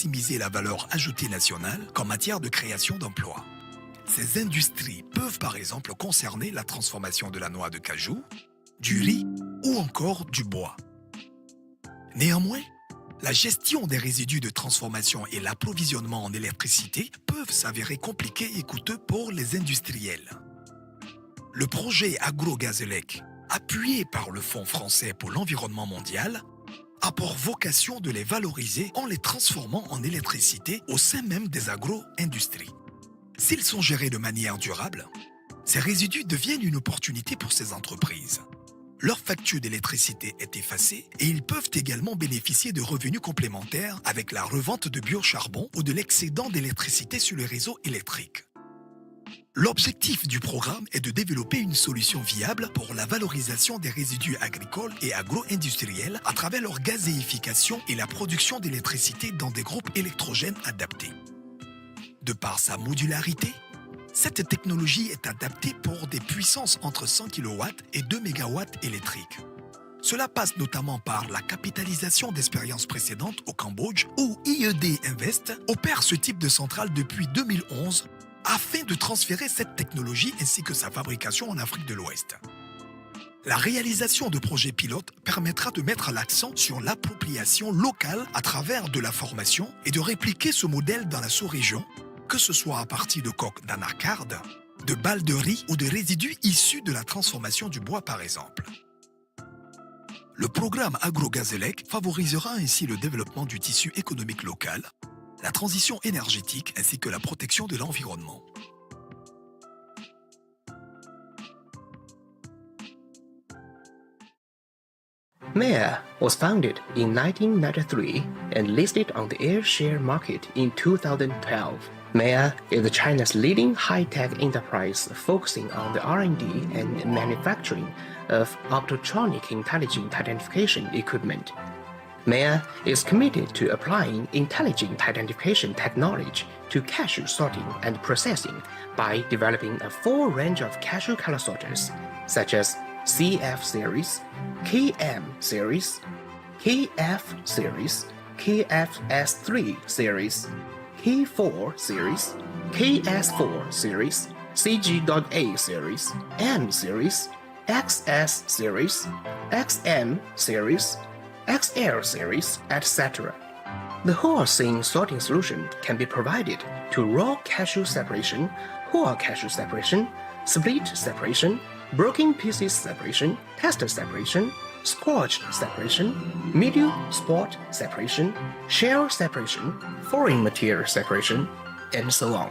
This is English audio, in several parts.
maximiser la valeur ajoutée nationale qu'en matière de création d'emplois. Ces industries peuvent par exemple concerner la transformation de la noix de cajou, du riz ou encore du bois. Néanmoins, la gestion des résidus de transformation et l'approvisionnement en électricité peuvent s'avérer compliqués et coûteux pour les industriels. Le projet AgroGazelec, appuyé par le Fonds français pour l'environnement mondial, a pour vocation de les valoriser en les transformant en électricité au sein même des agro-industries. S'ils sont gérés de manière durable, ces résidus deviennent une opportunité pour ces entreprises. Leur facture d'électricité est effacée et ils peuvent également bénéficier de revenus complémentaires avec la revente de biocharbon ou de l'excédent d'électricité sur les réseaux électriques. L'objectif du programme est de développer une solution viable pour la valorisation des résidus agricoles et agro-industriels à travers leur gazéification et la production d'électricité dans des groupes électrogènes adaptés. De par sa modularité, cette technologie est adaptée pour des puissances entre 100 kW et 2 MW électriques. Cela passe notamment par la capitalisation d'expériences précédentes au Cambodge où IED Invest opère ce type de centrale depuis 2011 afin de transférer cette technologie ainsi que sa fabrication en Afrique de l'Ouest. La réalisation de projets pilotes permettra de mettre l'accent sur l'appropriation locale à travers de la formation et de répliquer ce modèle dans la sous-région, que ce soit à partir de coques d'anacarde, de balles de riz ou de résidus issus de la transformation du bois par exemple. Le programme AgroGazelec favorisera ainsi le développement du tissu économique local, la transition énergétique ainsi que la protection de l'environnement. Maya was founded in 1993 and listed on the air share market in 2012. Maya is China's leading high-tech enterprise focusing on the R&D and manufacturing of optotronic intelligent identification equipment. Maya is committed to applying intelligent identification technology to cashew sorting and processing by developing a full range of cashew color sorters, such as CF series, KM series, KF series, KFS3 series, K4 series, KS4 series, CG.A series, M series, XS series, XM series, XL series, etc. The whole scene sorting solution can be provided to raw cashew separation, whole cashew separation, split separation, broken pieces separation, tester separation, scorched separation, medium spot separation, shell separation, foreign material separation, and so on.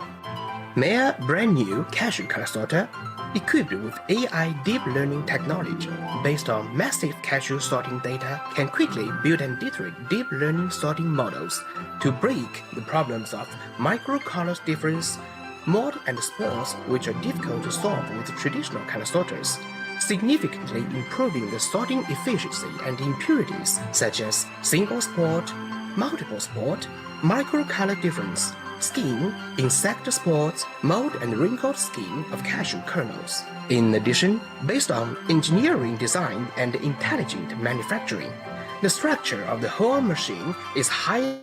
Maya brand new cashew color sorter, equipped with AI deep learning technology based on massive cashew sorting data, can quickly build and iterate deep learning sorting models to break the problems of micro-color difference, mold and spores which are difficult to solve with traditional color sorters, significantly improving the sorting efficiency and impurities such as single spot, multiple spot, micro-color difference, skin, insect spots, mold and wrinkled skin of cashew kernels. In addition, based on engineering design and intelligent manufacturing, the structure of the whole machine is highly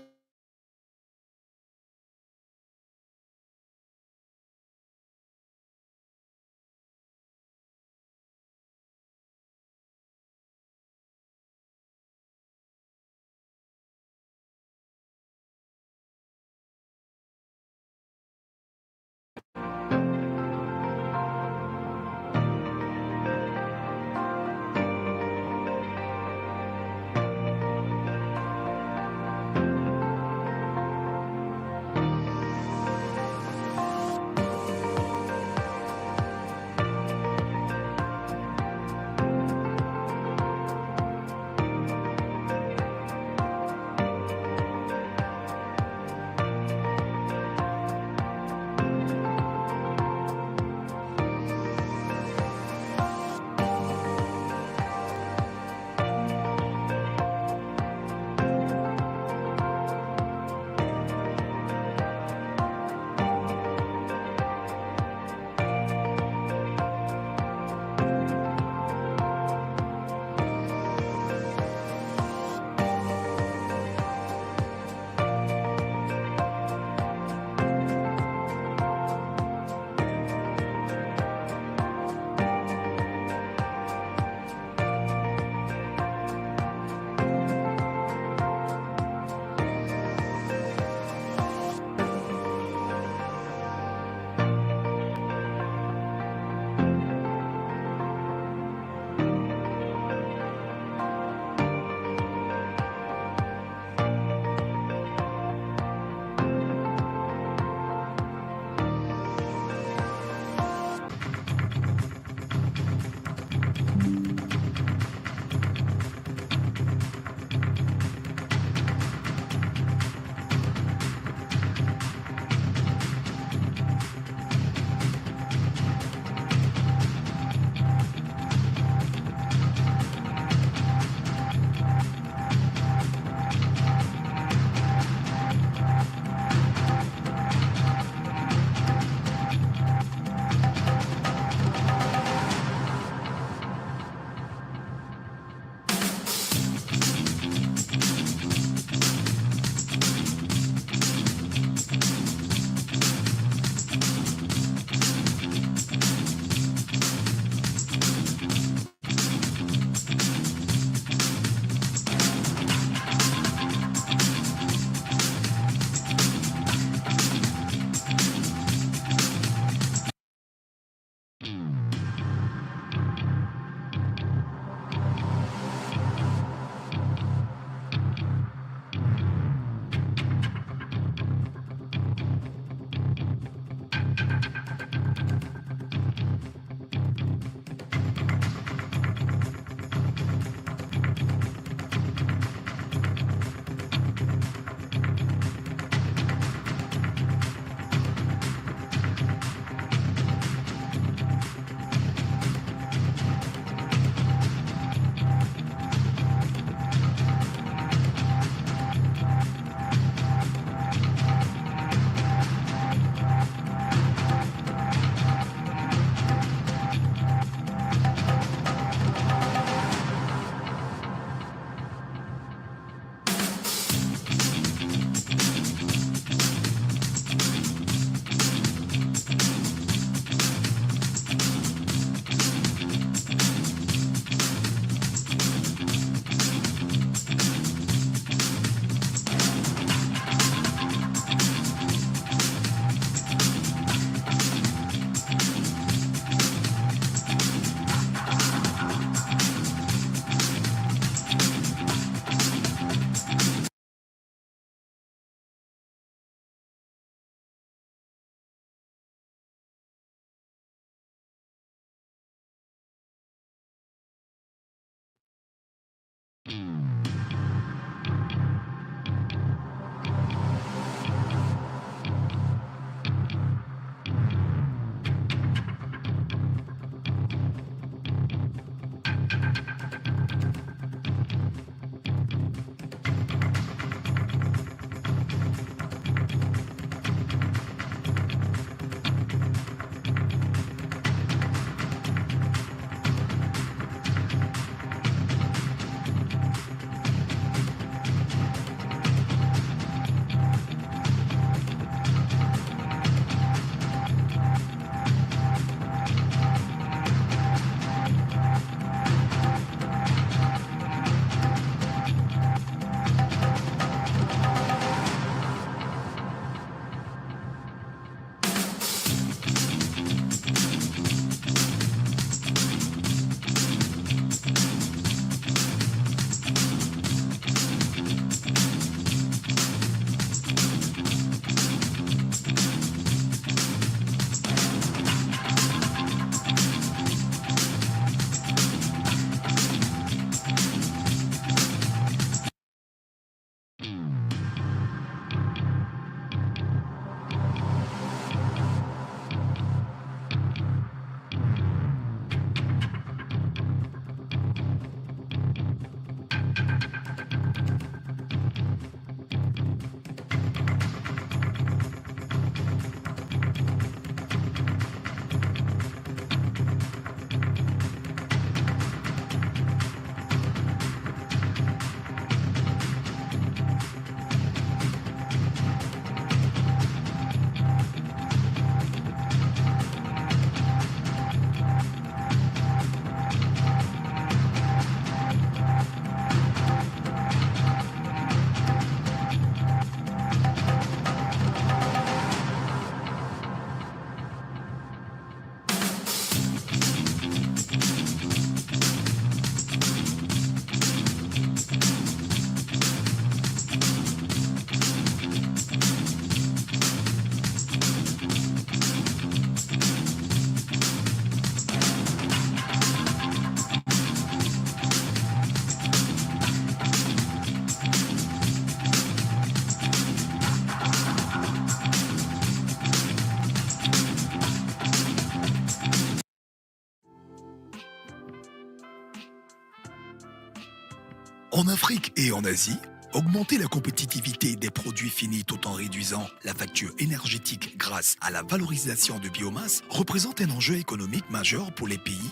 En Afrique et en Asie, augmenter la compétitivité des produits finis tout en réduisant la facture énergétique grâce à la valorisation de biomasse représente un enjeu économique majeur pour les pays,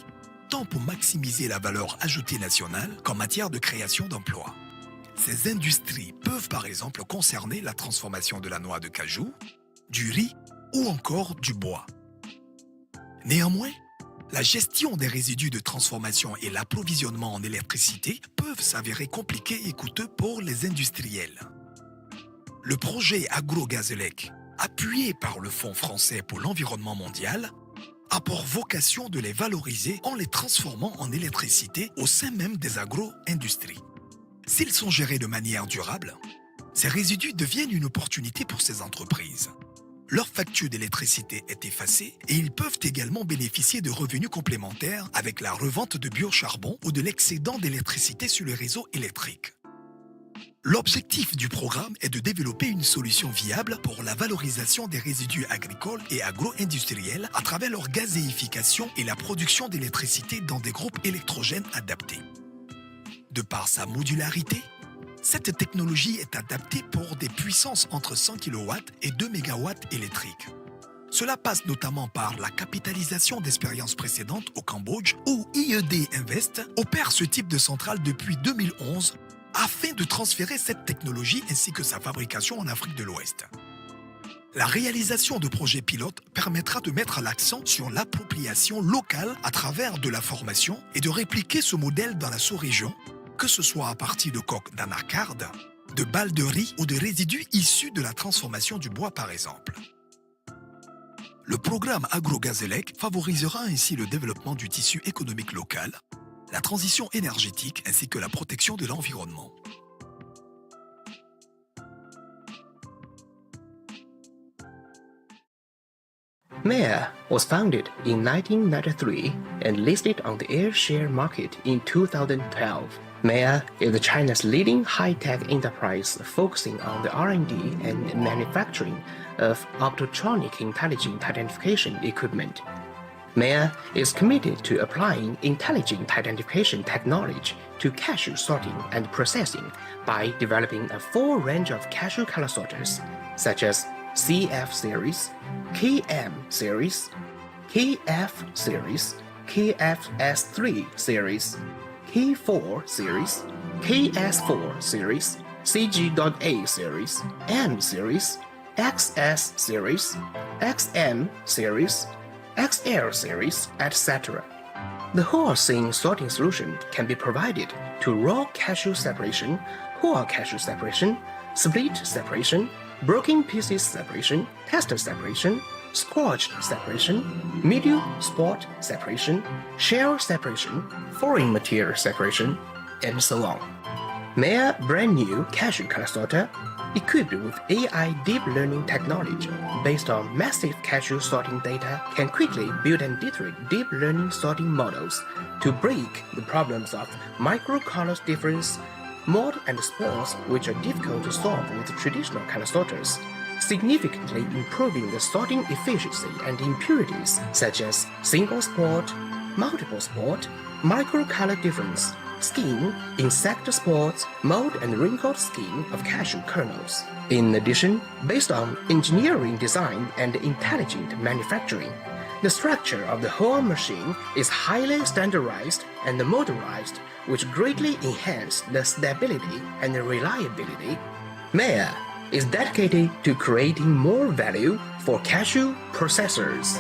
tant pour maximiser la valeur ajoutée nationale qu'en matière de création d'emplois. Ces industries peuvent par exemple concerner la transformation de la noix de cajou, du riz ou encore du bois. Néanmoins, la gestion des résidus de transformation et l'approvisionnement en électricité peuvent s'avérer compliqués et coûteux pour les industriels. Le projet AgroGazelec, appuyé par le Fonds français pour l'environnement mondial, a pour vocation de les valoriser en les transformant en électricité au sein même des agro-industries. S'ils sont gérés de manière durable, ces résidus deviennent une opportunité pour ces entreprises. Leur facture d'électricité est effacée et ils peuvent également bénéficier de revenus complémentaires avec la revente de biocharbon ou de l'excédent d'électricité sur le réseau électrique. L'objectif du programme est de développer une solution viable pour la valorisation des résidus agricoles et agro-industriels à travers leur gazéification et la production d'électricité dans des groupes électrogènes adaptés. De par sa modularité, cette technologie est adaptée pour des puissances entre 100 kW et 2 MW électriques. Cela passe notamment par la capitalisation d'expériences précédentes au Cambodge où IED Invest opère ce type de centrale depuis 2011 afin de transférer cette technologie ainsi que sa fabrication en Afrique de l'Ouest. La réalisation de projets pilotes permettra de mettre l'accent sur l'appropriation locale à travers de la formation et de répliquer ce modèle dans la sous-région, que ce soit à partir de coques d'anacarde, de balles de riz ou de résidus issus de la transformation du bois par exemple. Le programme AgroGazelec favorisera ainsi le développement du tissu économique local, la transition énergétique ainsi que la protection de l'environnement. Maya was founded in 1993 and listed on the air share market in 2012. Maya is China's leading high-tech enterprise focusing on the R&D and manufacturing of optotronic intelligent identification equipment. Maya is committed to applying intelligent identification technology to cashew sorting and processing by developing a full range of cashew color sorters, such as CF series, KM series, KF series, KFS3 series, K4 series, KS4 series, CG.A series, M series, XS series, XM series, XL series, etc. The whole scene sorting solution can be provided to raw cashew separation, whole cashew separation, split separation, broken pieces separation, tester separation, squashed separation, medium spot separation, shell separation, foreign material separation, and so on. Maya brand new cashew color sorter, equipped with AI deep learning technology based on massive cashew sorting data, can quickly build and iterate deep learning sorting models to break the problems of micro color difference, mold and spores, which are difficult to solve with traditional color sorters, significantly improving the sorting efficiency and impurities such as single spot, multiple spot, micro color difference, skin, insect spores, mold and wrinkled skin of cashew kernels. In addition, based on engineering design and intelligent manufacturing, the structure of the whole machine is highly standardized and modularized, which greatly enhance the stability and reliability. Maya is dedicated to creating more value for cashew processors.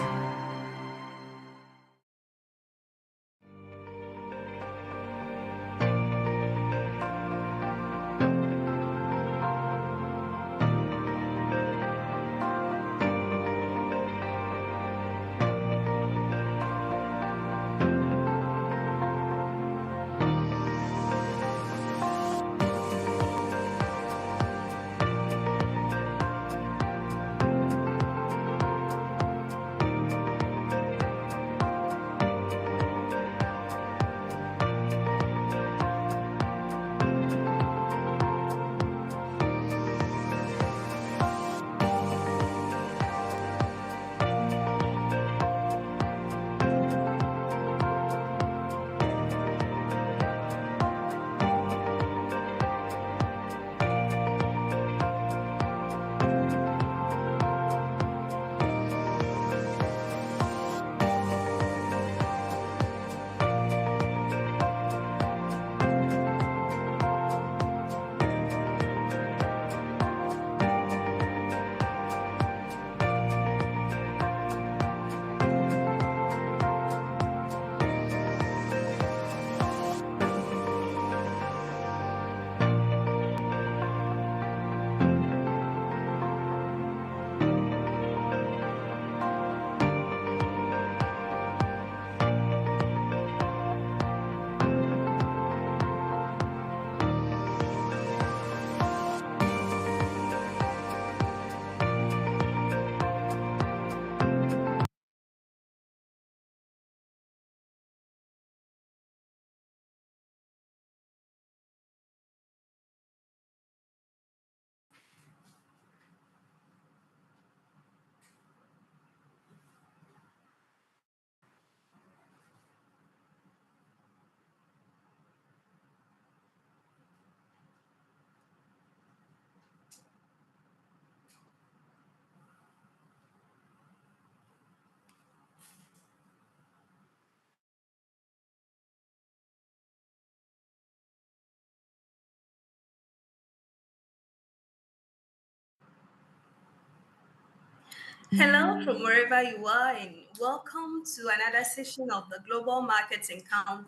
Hello from wherever you are, and welcome to another session of the Global Markets Encounter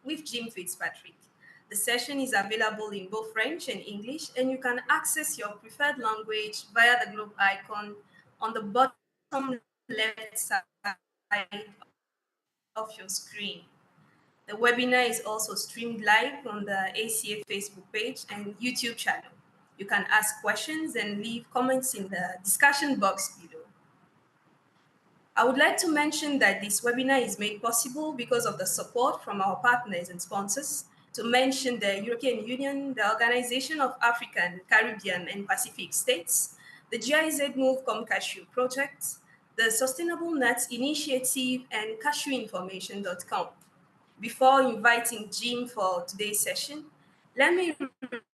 with Jim Fitzpatrick. The session is available in both French and English, and you can access your preferred language via the globe icon on the bottom left side of your screen. The webinar is also streamed live on the ACA Facebook page and YouTube channel. You can ask questions and leave comments in the discussion box below. I would like to mention that this webinar is made possible because of the support from our partners and sponsors, to mention the European Union, the Organization of African, Caribbean, and Pacific States, the GIZ Move Com Cashew Project, the Sustainable Nuts Initiative, and cashewinformation.com. Before inviting Jim for today's session, let me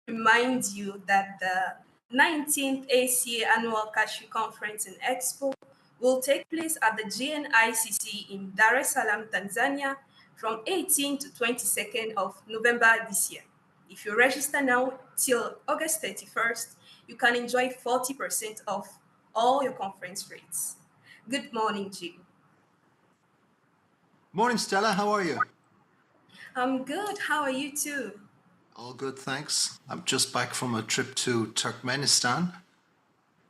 remind you that the 19th ACA Annual Cashew Conference and Expo will take place at the GNICC in Dar es Salaam, Tanzania, from 18 to 22nd of November this year. If you register now till August 31st, you can enjoy 40% off all your conference rates. Good morning, Jim. Morning, Stella. How are you? I'm good. How are you too? All good, thanks. I'm just back from a trip to Turkmenistan.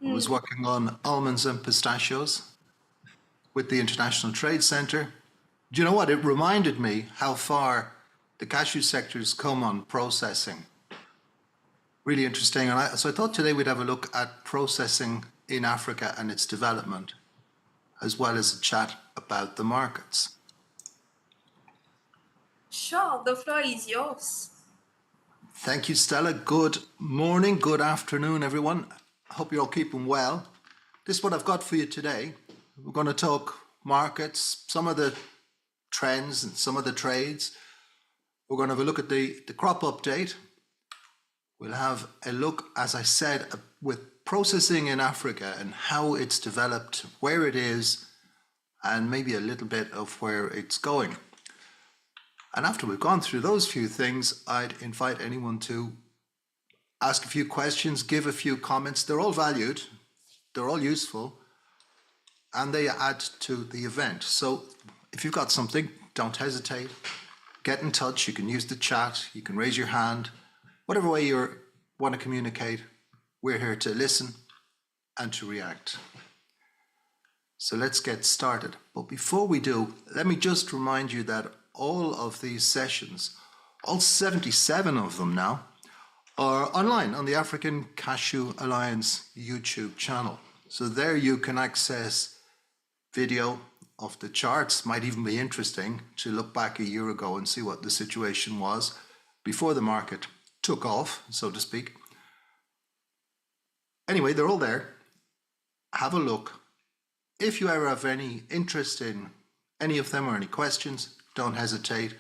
I was working on almonds and pistachios with the International Trade Center. Do you know what? It reminded me how far the cashew sector's come on processing. Really interesting. So I thought today we'd have a look at processing in Africa and its development, as well as a chat about the markets. Sure, the floor is yours. Thank you, Stella. Good morning, good afternoon, everyone. I hope you're all keeping well. This is what I've got for you today. We're going to talk markets, some of the trends and some of the trades. We're going to have a look at the crop update. We'll have a look, as I said, with processing in Africa and how it's developed, where it is, and maybe a little bit of where it's going. And after we've gone through those few things, I'd invite anyone to ask a few questions, give a few comments. They're all valued, they're all useful, and they add to the event. So if you've got something, don't hesitate. Get in touch. You can use the chat, you can raise your hand. Whatever way you want to communicate, we're here to listen and to react. So let's get started. But before we do, let me just remind you that all of these sessions, all 77 of them now, are online on the African Cashew Alliance YouTube channel. So there you can access video of the charts. Might even be interesting to look back a year ago and see what the situation was before the market took off, so to speak. Anyway, they're all there. Have a look. If you ever have any interest in any of them or any questions, don't hesitate.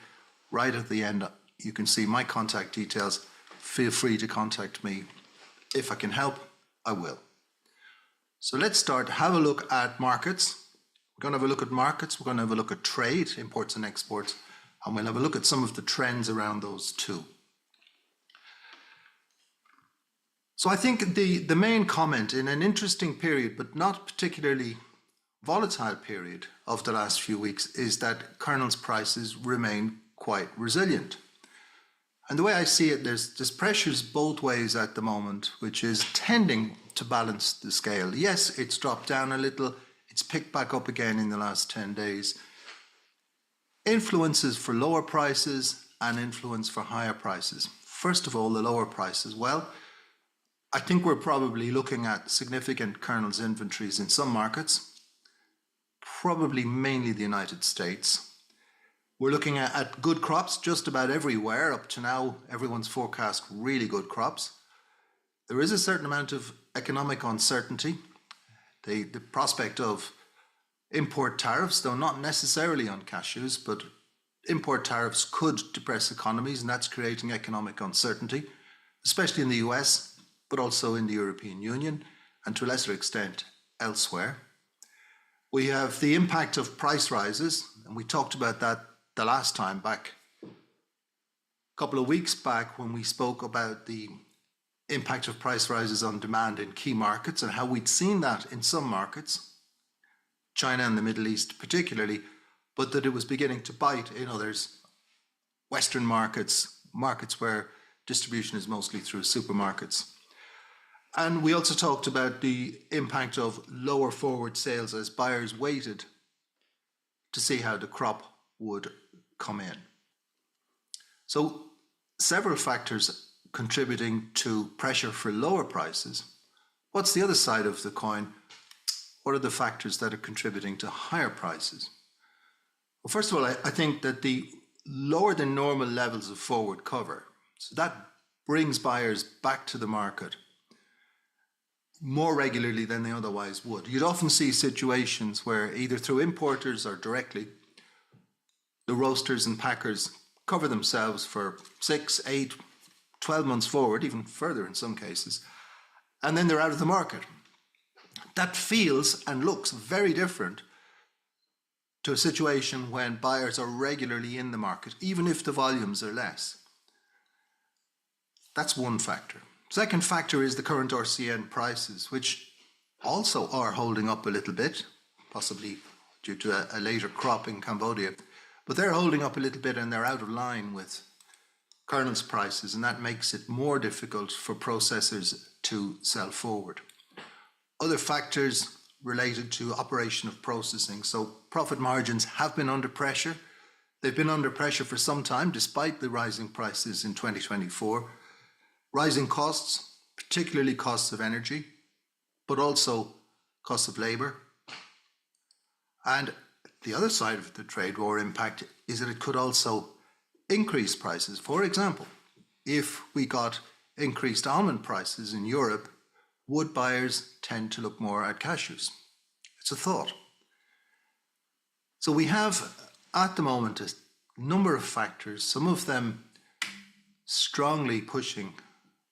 Right at the end, you can see my contact details. Feel free to contact me. If I can help, I will. So let's start. Have a look at markets. We're going to have a look at markets. We're going to have a look at trade, imports and exports, and we'll have a look at some of the trends around those too. So I think the main comment in an interesting period, but not particularly volatile period of the last few weeks, is that kernels prices remain quite resilient. And the way I see it, there's pressures both ways at the moment, which is tending to balance the scale. Yes, it's dropped down a little. It's picked back up again in the last 10 days. Influences for lower prices and influence for higher prices. First of all, the lower prices. Well, I think we're probably looking at significant kernels inventories in some markets, probably mainly the United States. We're looking at good crops just about everywhere. Up to now, everyone's forecast really good crops. There is a certain amount of economic uncertainty. The prospect of import tariffs, though not necessarily on cashews, but import tariffs could depress economies, and that's creating economic uncertainty, especially in the US, but also in the European Union, and to a lesser extent elsewhere. We have the impact of price rises, and we talked about that the last time back, a couple of weeks back, when we spoke about the impact of price rises on demand in key markets and how we'd seen that in some markets, China and the Middle East particularly, but that it was beginning to bite in others, Western markets, markets where distribution is mostly through supermarkets. And we also talked about the impact of lower forward sales as buyers waited to see how the crop would come in. So several factors contributing to pressure for lower prices. What's the other side of the coin? what are the factors that are contributing to higher prices? Well, first of all, I think that the lower than normal levels of forward cover, so that brings buyers back to the market more regularly than they otherwise would. You'd often see situations where either through importers or directly, the roasters and packers cover themselves for 6, 8, 12 months forward, even further in some cases, and then they're out of the market. That feels and looks very different to a situation when buyers are regularly in the market, even if the volumes are less. That's one factor. Second factor is the current RCN prices, which also are holding up a little bit, possibly due to a later crop in Cambodia, but they're holding up a little bit and they're out of line with kernels prices, and that makes it more difficult for processors to sell forward. Other factors related to operation of processing. So profit margins have been under pressure. They've been under pressure for some time, despite the rising prices in 2024. Rising costs, particularly costs of energy, but also costs of labour. And the other side of the trade war impact is that it could also increase prices. For example, if we got increased almond prices in Europe, would buyers tend to look more at cashews? It's a thought. So we have at the moment a number of factors, some of them strongly pushing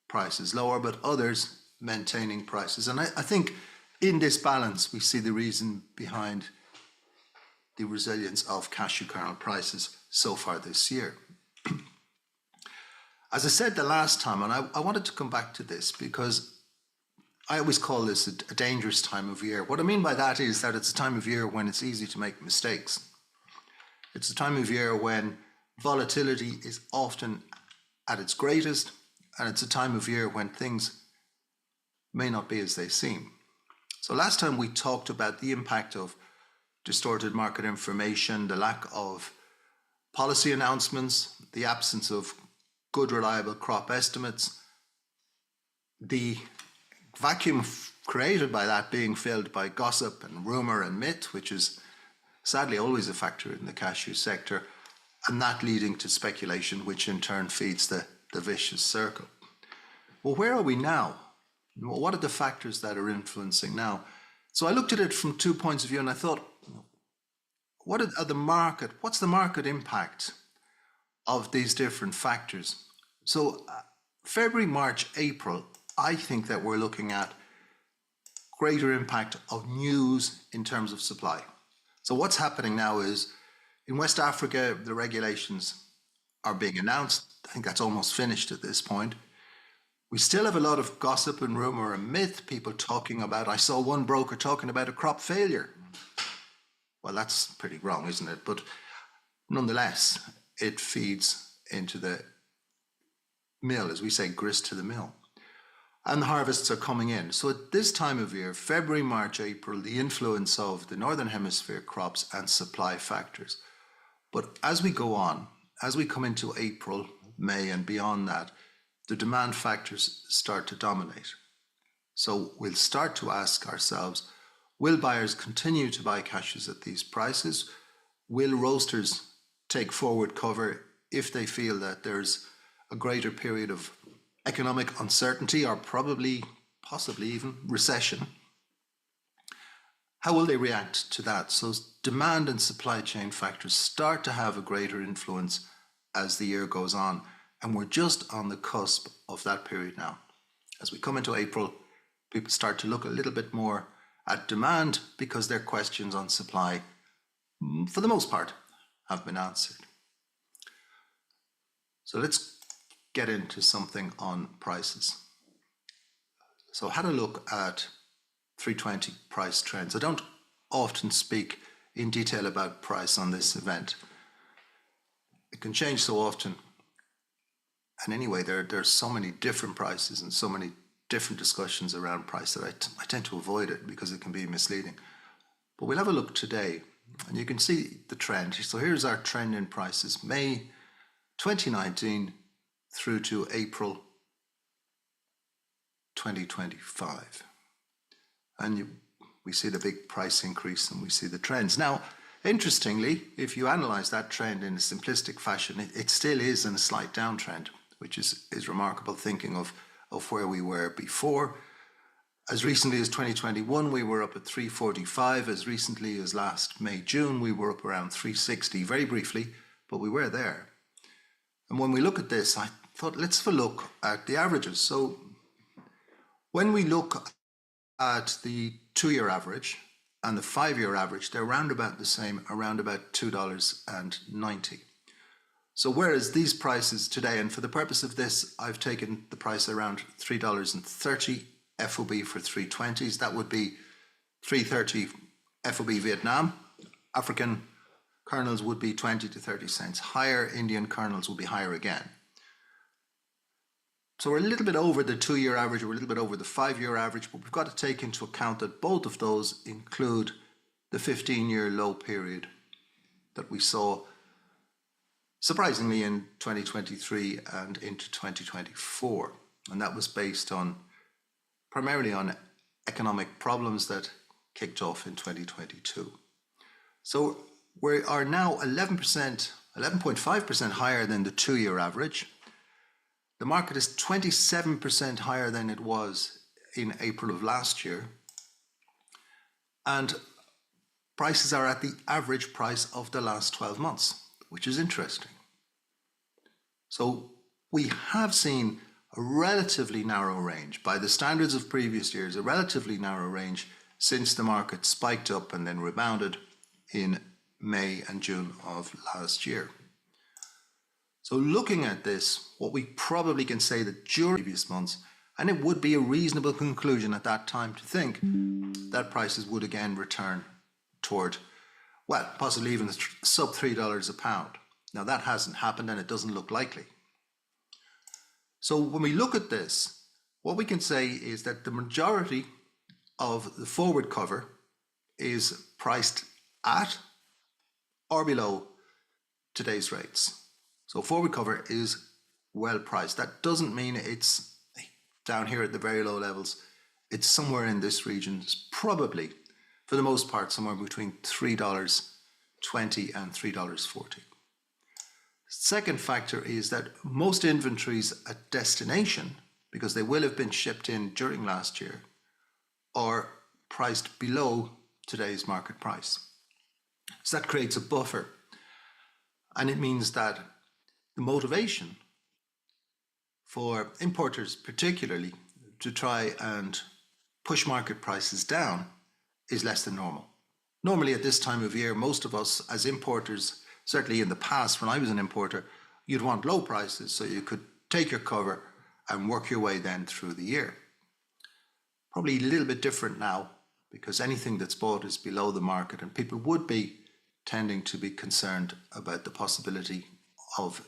prices lower, but others maintaining prices. And I think in this balance, we see the reason behind the resilience of cashew kernel prices so far this year. As I said the last time, and I wanted to come back to this because I always call this a dangerous time of year. What I mean by that is that it's a time of year when it's easy to make mistakes. It's a time of year when volatility is often at its greatest, and it's a time of year when things may not be as they seem. So last time we talked about the impact of distorted market information, the lack of policy announcements, the absence of good, reliable crop estimates, the vacuum created by that being filled by gossip and rumour and myth, which is sadly always a factor in the cashew sector, and that leading to speculation, which in turn feeds the vicious circle. Well, where are we now? What are the factors that are influencing now? So I looked at it from 2 points of view and I thought, what's the market impact of these different factors? So February, March, April, I think that we're looking at greater impact of news in terms of supply. So what's happening now is in West Africa, the regulations are being announced. I think that's almost finished at this point. We still have a lot of gossip and rumour and myth, people talking about, I saw one broker talking about a crop failure. Well, that's pretty wrong, isn't it? But nonetheless, it feeds into the mill, as we say, grist to the mill. And the harvests are coming in. So at this time of year, February, March, April, the influence of the Northern Hemisphere crops and supply factors. But as we go on, as we come into April, May, and beyond that, the demand factors start to dominate. So we'll start to ask ourselves, will buyers continue to buy cashews at these prices? Will roasters take forward cover if they feel that there's a greater period of economic uncertainty or possibly even recession? How will they react to that? So demand and supply chain factors start to have a greater influence as the year goes on. And we're just on the cusp of that period now. As we come into April, people start to look a little bit more at demand because their questions on supply, for the most part, have been answered. So let's get into something on prices. So I had a look at 320 price trends. I don't often speak in detail about price on this event. It can change so often. And anyway, there's so many different prices and so many different discussions around price that I tend to avoid it because it can be misleading. But we'll have a look today and you can see the trend. So here's our trend in prices, May 2019 through to April 2025. And we see the big price increase and we see the trends. Now, interestingly, if you analyze that trend in a simplistic fashion, it still is in a slight downtrend, which is remarkable, thinking of where we were before. As recently as 2021, we were up at 345. As recently as last May, June, we were up around 360, very briefly, but we were there. And when we look at this, I thought, let's have a look at the averages. So when we look at the 2-year average and the 5-year average, they're around about the same, around about $2.90. So whereas these prices today, and for the purpose of this, I've taken the price around $3.30 FOB for 320s. That would be 330 FOB Vietnam. African kernels would be 20 to 30 cents higher. Indian kernels would be higher again. So we're a little bit over the 2-year average, we're a little bit over the 5-year average, but we've got to take into account that both of those include the 15-year low period that we saw surprisingly in 2023 and into 2024. And that was based on primarily on economic problems that kicked off in 2022. So we are now 11.5% higher than the 2-year average. The market is 27% higher than it was in April of last year. And prices are at the average price of the last 12 months, which is interesting. So we have seen a relatively narrow range, by the standards of previous years, a relatively narrow range since the market spiked up and then rebounded in May and June of last year. So looking at this, what we probably can say that during previous months, and it would be a reasonable conclusion at that time to think that prices would again return toward, well, possibly even sub $3 a pound. Now that hasn't happened and it doesn't look likely. So when we look at this, what we can say is that the majority of the forward cover is priced at or below today's rates. So forward cover is well priced. That doesn't mean it's down here at the very low levels. It's somewhere in this region. It's probably, for the most part, somewhere between $3.20 and $3.40. Second factor is that most inventories at destination, because they will have been shipped in during last year, are priced below today's market price. So that creates a buffer. And it means that the motivation for importers particularly to try and push market prices down is less than normal. Normally at this time of year, most of us as importers, certainly in the past when I was an importer, you'd want low prices so you could take your cover and work your way then through the year. Probably a little bit different now because anything that's bought is below the market and people would be tending to be concerned about the possibility of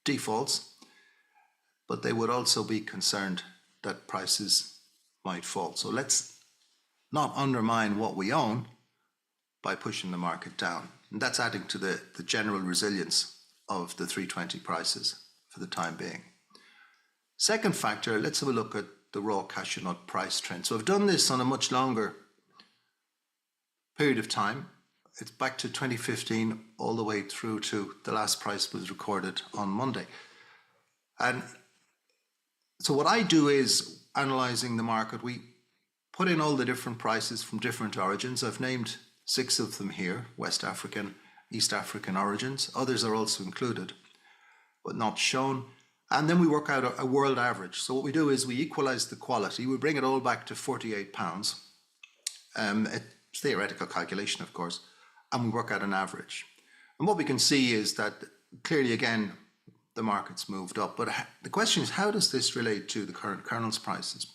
defaults, but they would also be concerned that prices might fall. So let's not undermine what we own by pushing the market down. And that's adding to the general resilience of the 320 prices for the time being. Second factor, let's have a look at the raw cashew nut price trend. So I've done this on a much longer period of time. It's back to 2015 all the way through to the last price was recorded on Monday. And so what I do is analysing the market, we put in all the different prices from different origins. I've named 6 of them here, West African, East African origins. Others are also included, but not shown. And then we work out a world average. So what we do is we equalise the quality. We bring it all back to 48 pounds. It's theoretical calculation, of course. And we work out an average. And what we can see is that clearly, again, the market's moved up. But the question is, how does this relate to the current kernels prices?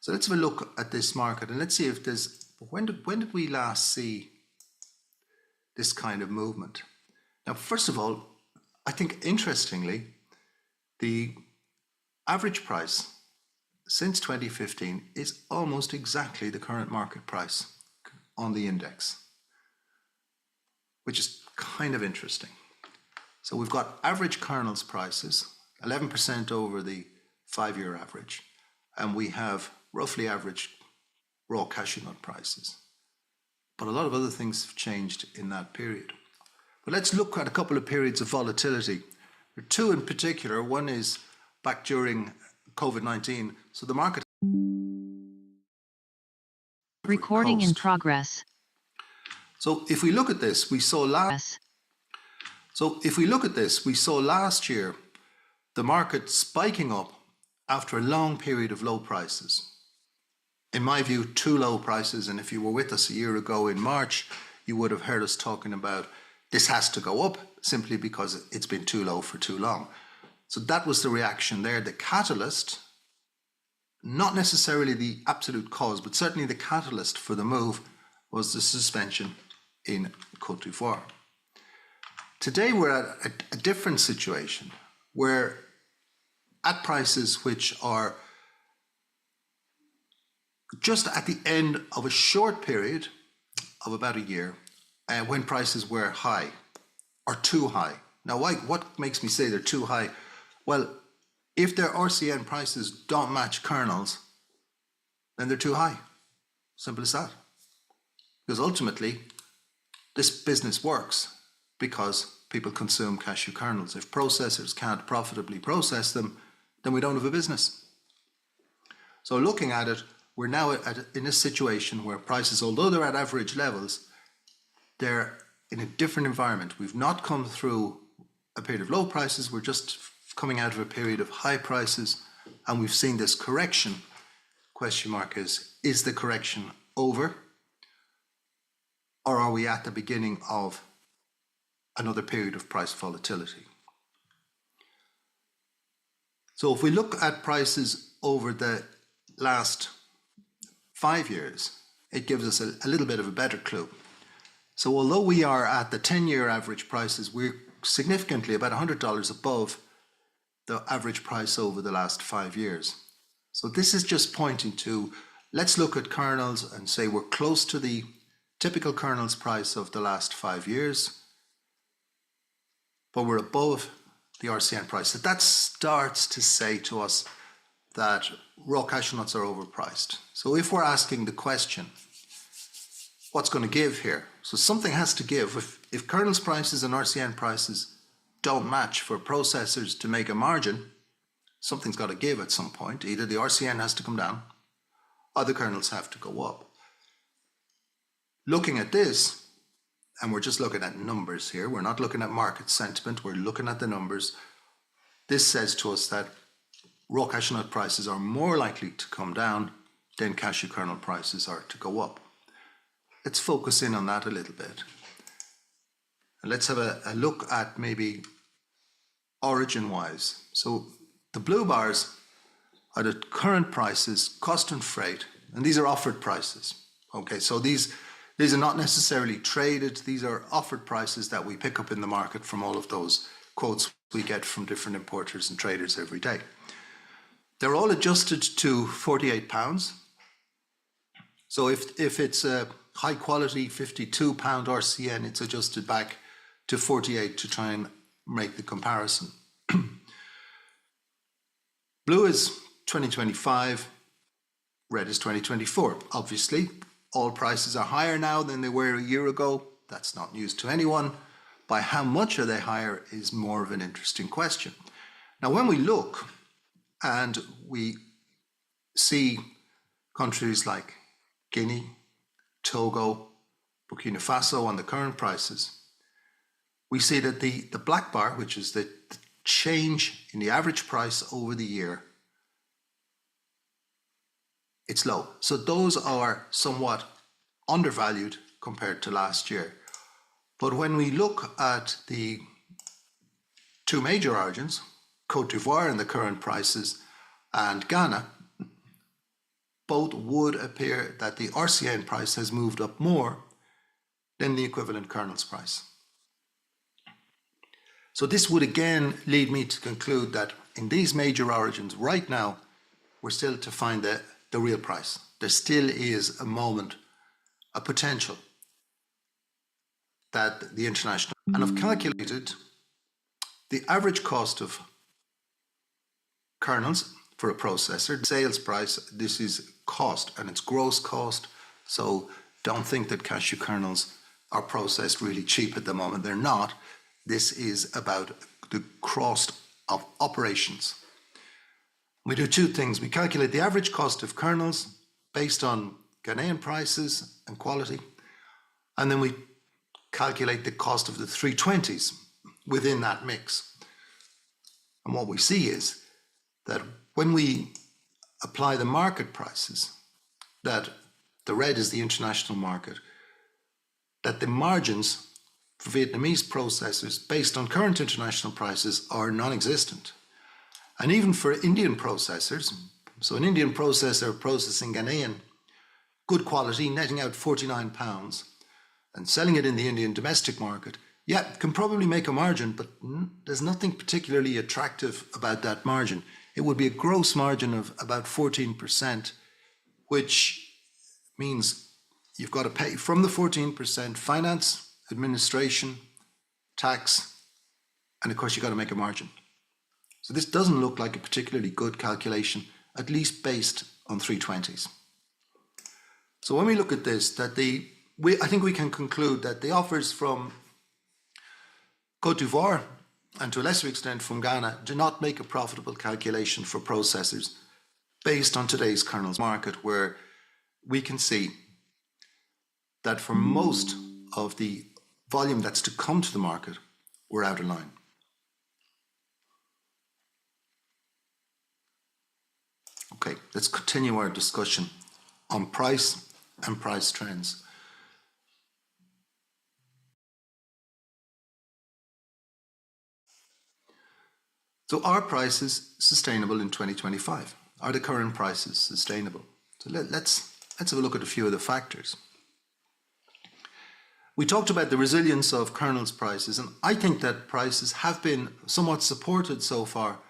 So let's have a look at this market and let's see if there's, when did we last see this kind of movement? Now, first of all, I think interestingly, the average price since 2015 is almost exactly the current market price on the index, which is kind of interesting. So we've got average kernels prices, 11% over the 5-year average, and we have roughly average raw cashew nut prices. But a lot of other things have changed in that period. But let's look at a couple of periods of volatility. There are two in particular. One is back during COVID-19. So the market... Recording in progress. So if we look at this, we saw last year the market spiking up after a long period of low prices. In my view, too low prices, and if you were with us a year ago in March, you would have heard us talking about this has to go up simply because it's been too low for too long. So that was the reaction there. The catalyst, not necessarily the absolute cause, but certainly the catalyst for the move was the suspension in Côte d'Ivoire. Today we're at a different situation. We're at prices which are just at the end of a short period of about a year when prices were high or too high. Now, what makes me say they're too high? Well, if their RCN prices don't match kernels, then they're too high. Simple as that. Because ultimately, this business works because people consume cashew kernels. If processors can't profitably process them, then we don't have a business. So looking at it, we're now in a situation where prices, although they're at average levels, they're in a different environment. We've not come through a period of low prices. We're just coming out of a period of high prices, and we've seen this correction. Question mark is the correction over? Or are we at the beginning of another period of price volatility? So if we look at prices over the last 5 years, it gives us a little bit of a better clue. So although we are at the 10-year average prices, we're significantly about $100 above the average price over the last 5 years. So this is just pointing to, let's look at kernels and say we're close to the typical kernels price of the last 5 years, but we're above the RCN price. So that starts to say to us that raw cashew nuts are overpriced. So if we're asking the question, what's going to give here? So something has to give. If kernels prices and RCN prices don't match for processors to make a margin, something's got to give at some point. Either the RCN has to come down or the kernels have to go up. Looking at this, and we're just looking at numbers here, we're not looking at market sentiment, we're looking at the numbers. This says to us that raw cashew nut prices are more likely to come down than cashew kernel prices are to go up. Let's focus in on that a little bit. And let's have a look at maybe origin-wise. So the blue bars are the current prices, cost and freight, and these are offered prices. Okay, so these are not necessarily traded, these are offered prices that we pick up in the market from all of those quotes we get from different importers and traders every day. They're all adjusted to £48. So if it's a high quality £52 RCN, it's adjusted back to 48 to try and make the comparison. Blue is 2025, red is 2024. Obviously, all prices are higher now than they were a year ago. That's not news to anyone. By how much are they higher is more of an interesting question. Now, when we look and we see countries like Guinea, Togo, Burkina Faso on the current prices, we see that the black bar, which is the change in the average price over the year, it's low. So those are somewhat undervalued compared to last year. But when we look at the two major origins, Côte d'Ivoire and the current prices, and Ghana, both would appear that the RCN price has moved up more than the equivalent kernels price. So this would again lead me to conclude that in these major origins right now, we're still to find the real price. There still is a moment, a potential that the international, and I've calculated the average cost of kernels for a processor. Sales price, this is cost, and it's gross cost. So don't think that cashew kernels are processed really cheap at the moment. They're not. This is about the cost of operations. We do two things. We calculate the average cost of kernels based on Ghanaian prices and quality, and then we calculate the cost of the 320s within that mix. And what we see is that when we apply the market prices, that the red is the international market, that the margins for Vietnamese processors based on current international prices are non-existent. And even for Indian processors, so an Indian processor processing Ghanaian good quality, netting out £49 and selling it in the Indian domestic market, yeah, can probably make a margin, but there's nothing particularly attractive about that margin. It would be a gross margin of about 14%, which means you've got to pay from the 14% finance, administration, tax, and of course you've got to make a margin. So this doesn't look like a particularly good calculation, at least based on 320s. So when we look at this, I think we can conclude that the offers from Côte d'Ivoire, and to a lesser extent from Ghana, do not make a profitable calculation for processors based on today's kernels market, where we can see that for most of the volume that's to come to the market, we're out of line. Okay, let's continue our discussion on price and price trends. So are prices sustainable in 2025? Are the current prices sustainable? So let's have a look at a few of the factors. We talked about the resilience of kernels prices, and I think that prices have been somewhat supported so far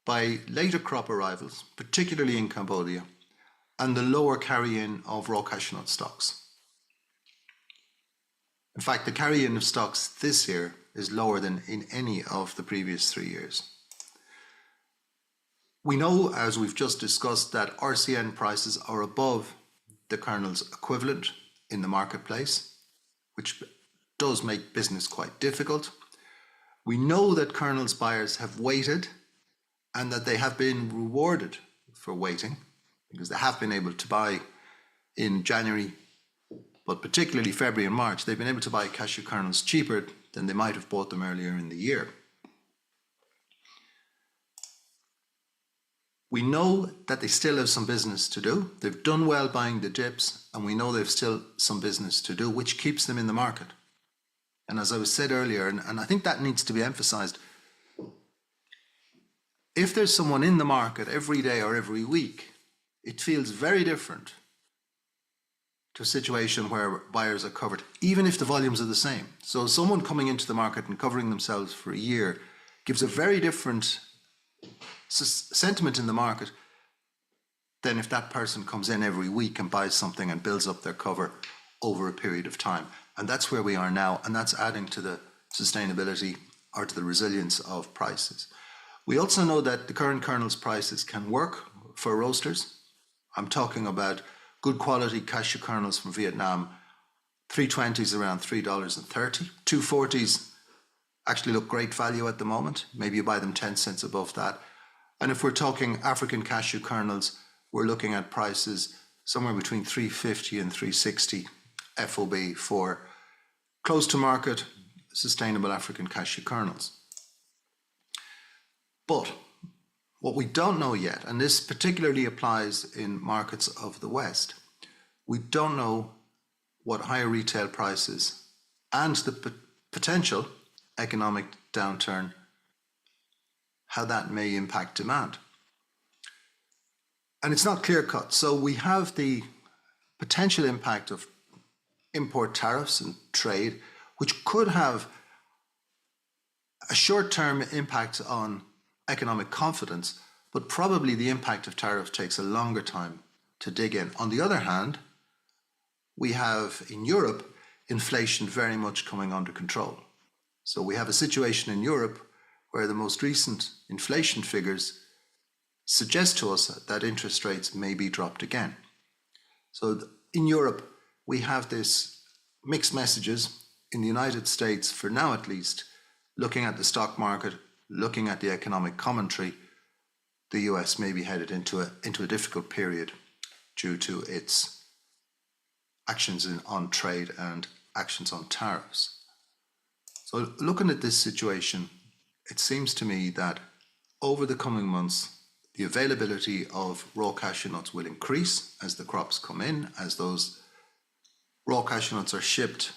by later crop arrivals, particularly in Cambodia, and the lower carry-in of raw cashew nut stocks. In fact, the carry-in of stocks this year is lower than in any of the previous 3 years. We know, as we've just discussed, that RCN prices are above the kernel's equivalent in the marketplace, which does make business quite difficult. We know that kernels buyers have waited and that they have been rewarded for waiting, because they have been able to buy in January, but particularly February and March, they've been able to buy cashew kernels cheaper than they might have bought them earlier in the year. We know that they still have some business to do. They've done well buying the dips, and we know they've still some business to do, which keeps them in the market. And as I was said earlier, and I think that needs to be emphasized, if there's someone in the market every day or every week, it feels very different to a situation where buyers are covered, even if the volumes are the same. So someone coming into the market and covering themselves for a year gives a very different sentiment in the market than if that person comes in every week and buys something and builds up their cover over a period of time. And that's where we are now, and that's adding to the sustainability or to the resilience of prices. We also know that the current kernels prices can work for roasters. I'm talking about good quality cashew kernels from Vietnam. 320s around $3.30. 240s actually look great value at the moment. Maybe you buy them 10 cents above that. And if we're talking African cashew kernels, we're looking at prices somewhere between $3.50 and $3.60 FOB for close to market sustainable African cashew kernels. But what we don't know yet, and this particularly applies in markets of the West, we don't know what higher retail prices and the potential economic downturn, how that may impact demand. And it's not clear-cut. So we have the potential impact of import tariffs and trade, which could have a short-term impact on economic confidence, but probably the impact of tariffs takes a longer time to dig in. On the other hand, we have in Europe inflation very much coming under control. So we have a situation in Europe where the most recent inflation figures suggest to us that interest rates may be dropped again. So in Europe, we have this mixed messages. In the United States, for now at least, looking at the stock market, looking at the economic commentary, the US may be headed into a difficult period due to its actions on trade and actions on tariffs. So looking at this situation, it seems to me that over the coming months, the availability of raw cashew nuts will increase as the crops come in, as those raw cashew nuts are shipped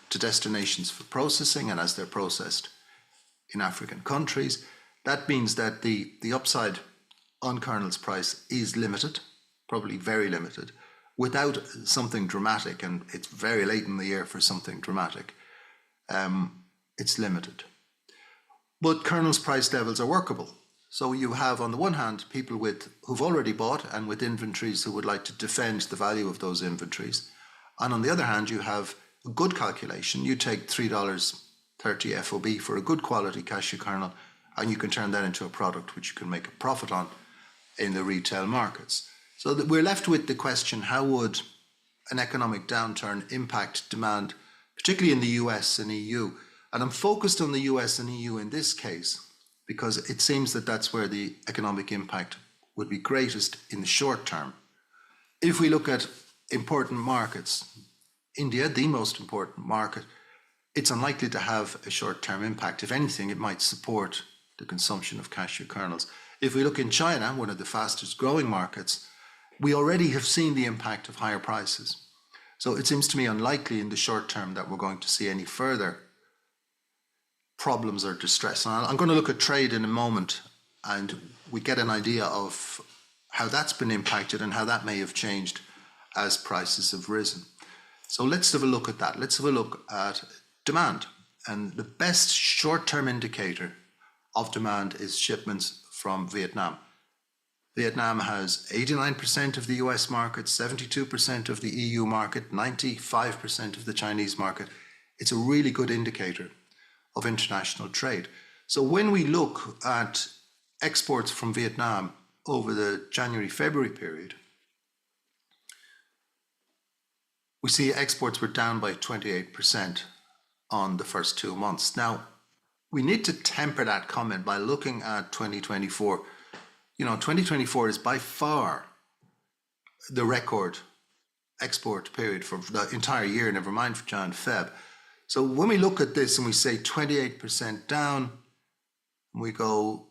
to destinations for processing and as they're processed in African countries. That means that the upside on kernels price is limited, probably very limited, without something dramatic, and it's very late in the year for something dramatic. It's limited. But kernels price levels are workable. So you have, on the one hand, people who've already bought and with inventories who would like to defend the value of those inventories. And on the other hand, you have a good calculation. You take $3.30 FOB for a good quality cashew kernel, and you can turn that into a product which you can make a profit on in the retail markets. So that we're left with the question, how would an economic downturn impact demand, particularly in the US and EU? And I'm focused on the US and EU in this case, because it seems that that's where the economic impact would be greatest in the short term. If we look at important markets, India, the most important market, it's unlikely to have a short-term impact. If anything, it might support the consumption of cashew kernels. If we look in China, one of the fastest growing markets, we already have seen the impact of higher prices. So it seems to me unlikely in the short term that we're going to see any further problems or distress. And I'm going to look at trade in a moment, and we get an idea of how that's been impacted and how that may have changed as prices have risen. So let's have a look at that. Let's have a look at demand. And the best short-term indicator of demand is shipments from Vietnam. Vietnam has 89% of the US market, 72% of the EU market, 95% of the Chinese market. It's a really good indicator of international trade. So when we look at exports from Vietnam over the January-February period, we see exports were down by 28% on the first 2 months. Now, we need to temper that comment by looking at 2024. You know, 2024 is by far the record export period for the entire year, never mind for Jan, Feb. So when we look at this and we say 28% down, we go,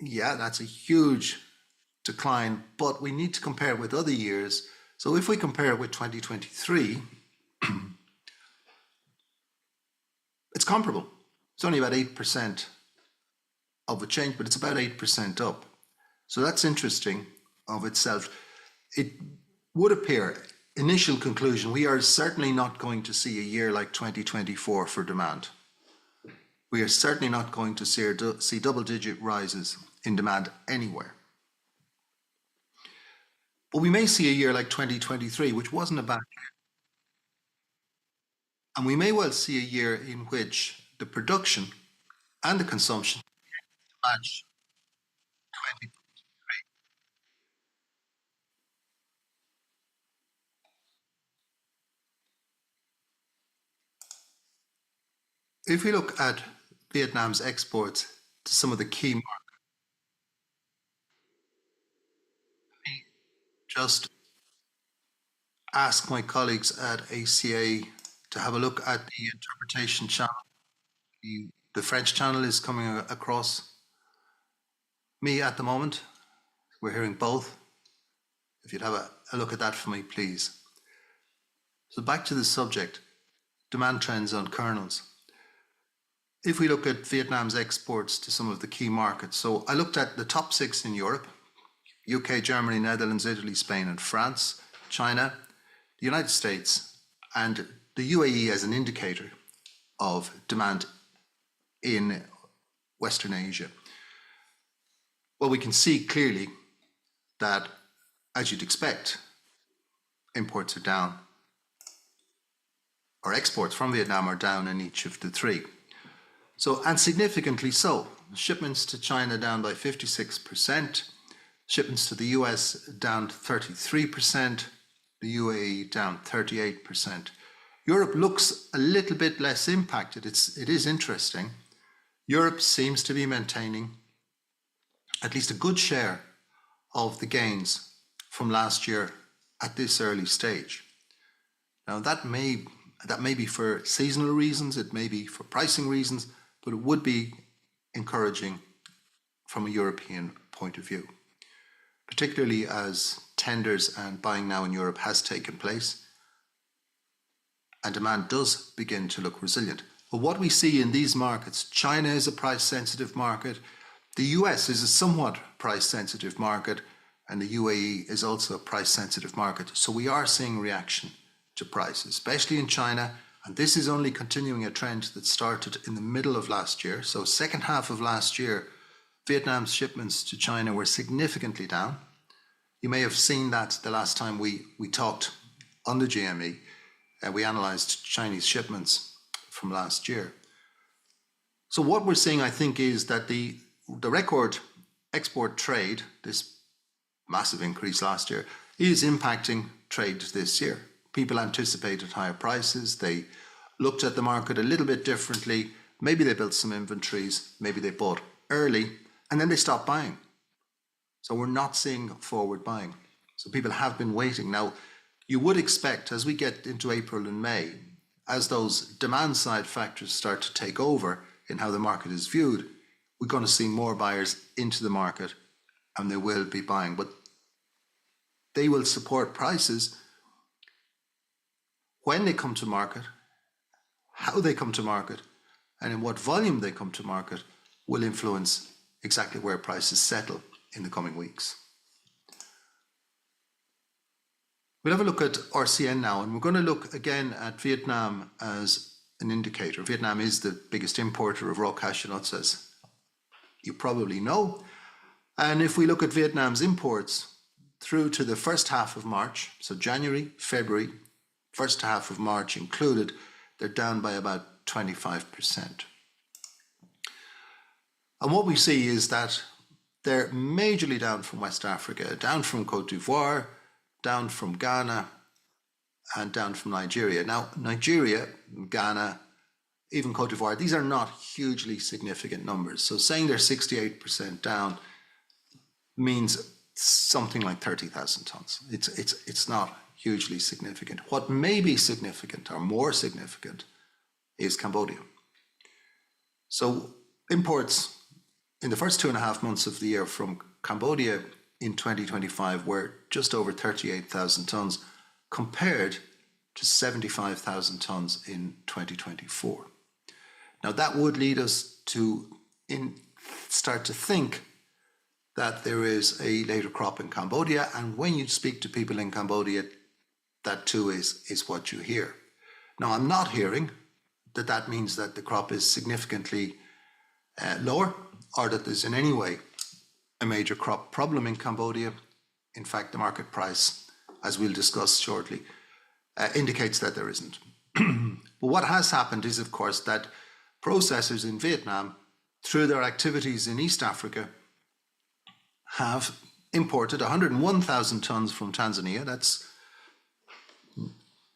yeah, that's a huge decline, but we need to compare it with other years. So if we compare it with 2023, it's comparable. It's only about 8% of a change, but it's about 8% up. So that's interesting of itself. It would appear, initial conclusion, we are certainly not going to see a year like 2024 for demand. We are certainly not going to see double-digit rises in demand anywhere. But we may see a year like 2023, which wasn't a bad year. And we may well see a year in which the production and the consumption match 2023. If we look at Vietnam's exports to some of the key markets, just ask my colleagues at ACA to have a look at the interpretation channel. The French channel is coming across me at the moment. We're hearing both. If you'd have a look at that for me, please. So back to the subject, demand trends on kernels. If we look at Vietnam's exports to some of the key markets, so I looked at the top 6 in Europe: UK, Germany, Netherlands, Italy, Spain, and France, China, the United States, and the UAE as an indicator of demand in Western Asia. Well, we can see clearly that, as you'd expect, imports are down, or exports from Vietnam are down in each of the 3. So, and significantly so. shipments to China down by 56%, shipments to the US down 33%, the UAE down 38%. Europe looks a little bit less impacted. It is interesting. Europe seems to be maintaining at least a good share of the gains from last year at this early stage. Now that may be for seasonal reasons, it may be for pricing reasons, but it would be encouraging from a European point of view, particularly as tenders and buying now in Europe has taken place and demand does begin to look resilient. But what we see in these markets, China is a price-sensitive market, the US is a somewhat price-sensitive market, and the UAE is also a price-sensitive market. So we are seeing reaction to prices, especially in China, and this is only continuing a trend that started in the middle of last year. So second half of last year, Vietnam's shipments to China were significantly down. You may have seen that the last time we talked on the GME, we analysed Chinese shipments from last year. So what we're seeing, I think, is that the record export trade, this massive increase last year, is impacting trade this year. People anticipated higher prices. They looked at the market a little bit differently. Maybe they built some inventories. Maybe they bought early and then they stopped buying. So we're not seeing forward buying. So people have been waiting. Now, you would expect as we get into April and May, as those demand side factors start to take over in how the market is viewed, we're going to see more buyers into the market and they will be buying. But they will support prices when they come to market, how they come to market, and in what volume they come to market will influence exactly where prices settle in the coming weeks. We'll have a look at RCN now, and we're going to look again at Vietnam as an indicator. Vietnam is the biggest importer of raw cashew nuts, as you probably know. And if we look at Vietnam's imports through to the first half of March, so January, February, first half of March included, they're down by about 25%. And what we see is that they're majorly down from West Africa, down from Cote d'Ivoire, down from Ghana, and down from Nigeria. Now, Nigeria, Ghana, even Cote d'Ivoire, these are not hugely significant numbers. So saying they're 68% down means something like 30,000 tons. It's not hugely significant. What may be significant or more significant is Cambodia. So imports in the first 2.5 months of the year from Cambodia in 2025 were just over 38,000 tons compared to 75,000 tons in 2024. Now that would lead us to start to think that there is a later crop in Cambodia, and when you speak to people in Cambodia, that too is what you hear. Now I'm not hearing that means that the crop is significantly lower or that there's in any way a major crop problem in Cambodia. In fact, the market price, as we'll discuss shortly, indicates that there isn't. But what has happened is, of course, that processors in Vietnam, through their activities in East Africa, have imported 101,000 tons from Tanzania. That's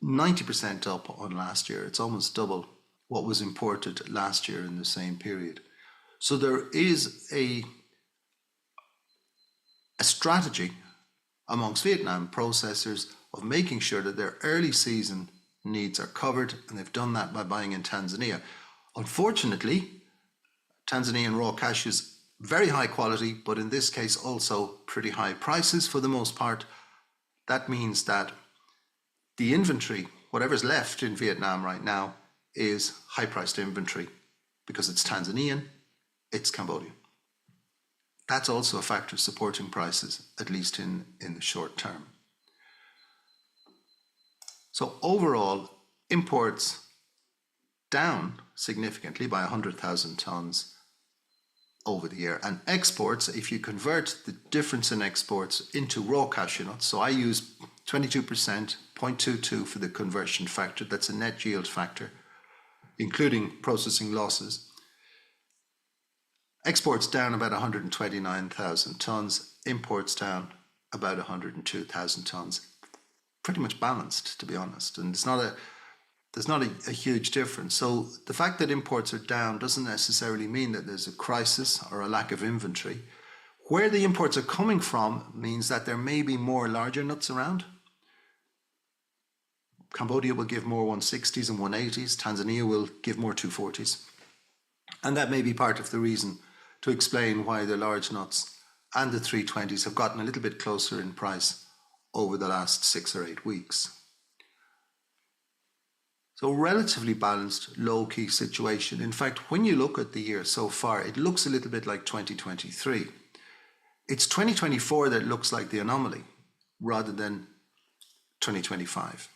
90% up on last year. It's almost double what was imported last year in the same period. So there is a strategy amongst Vietnam processors of making sure that their early season needs are covered, and they've done that by buying in Tanzania. Unfortunately, Tanzanian raw cashews, very high quality, but in this case also pretty high prices for the most part. That means that the inventory, whatever's left in Vietnam right now, is high-priced inventory because it's Tanzanian, it's Cambodian. That's also a factor supporting prices, at least in the short term. So overall, imports down significantly by 100,000 tons over the year. And exports, if you convert the difference in exports into raw cashew nuts, so I use 22%, 0.22 for the conversion factor, that's a net yield factor, including processing losses. Exports down about 129,000 tonnes, imports down about 102,000 tonnes. Pretty much balanced, to be honest, and there's not a huge difference. So the fact that imports are down doesn't necessarily mean that there's a crisis or a lack of inventory. Where the imports are coming from means that there may be more larger nuts around. Cambodia will give more 160s and 180s. Tanzania will give more 240s. And that may be part of the reason to explain why the large nuts and the 320s have gotten a little bit closer in price over the last 6 or 8 weeks. So relatively balanced, low-key situation. In fact, when you look at the year so far, it looks a little bit like 2023. It's 2024 that looks like the anomaly rather than 2025.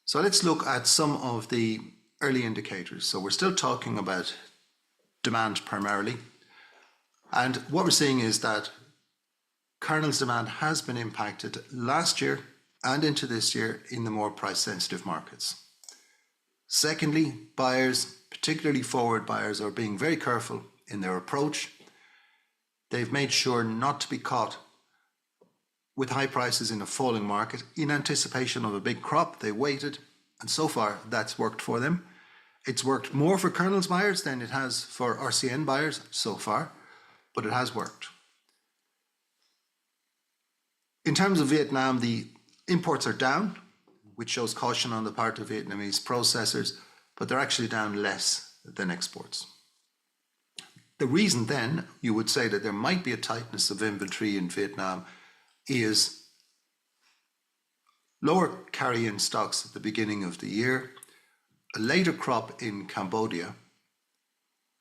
So let's look at some of the early indicators. So we're still talking about demand primarily. And what we're seeing is that kernels demand has been impacted last year and into this year in the more price-sensitive markets. Secondly, buyers, particularly forward buyers, are being very careful in their approach. They've made sure not to be caught with high prices in a falling market. In anticipation of a big crop, they waited, and so far that's worked for them. It's worked more for kernels buyers than it has for RCN buyers so far, but it has worked. In terms of Vietnam, the imports are down, which shows caution on the part of Vietnamese processors, but they're actually down less than exports. The reason then you would say that there might be a tightness of inventory in Vietnam is lower carry-in stocks at the beginning of the year, a later crop in Cambodia,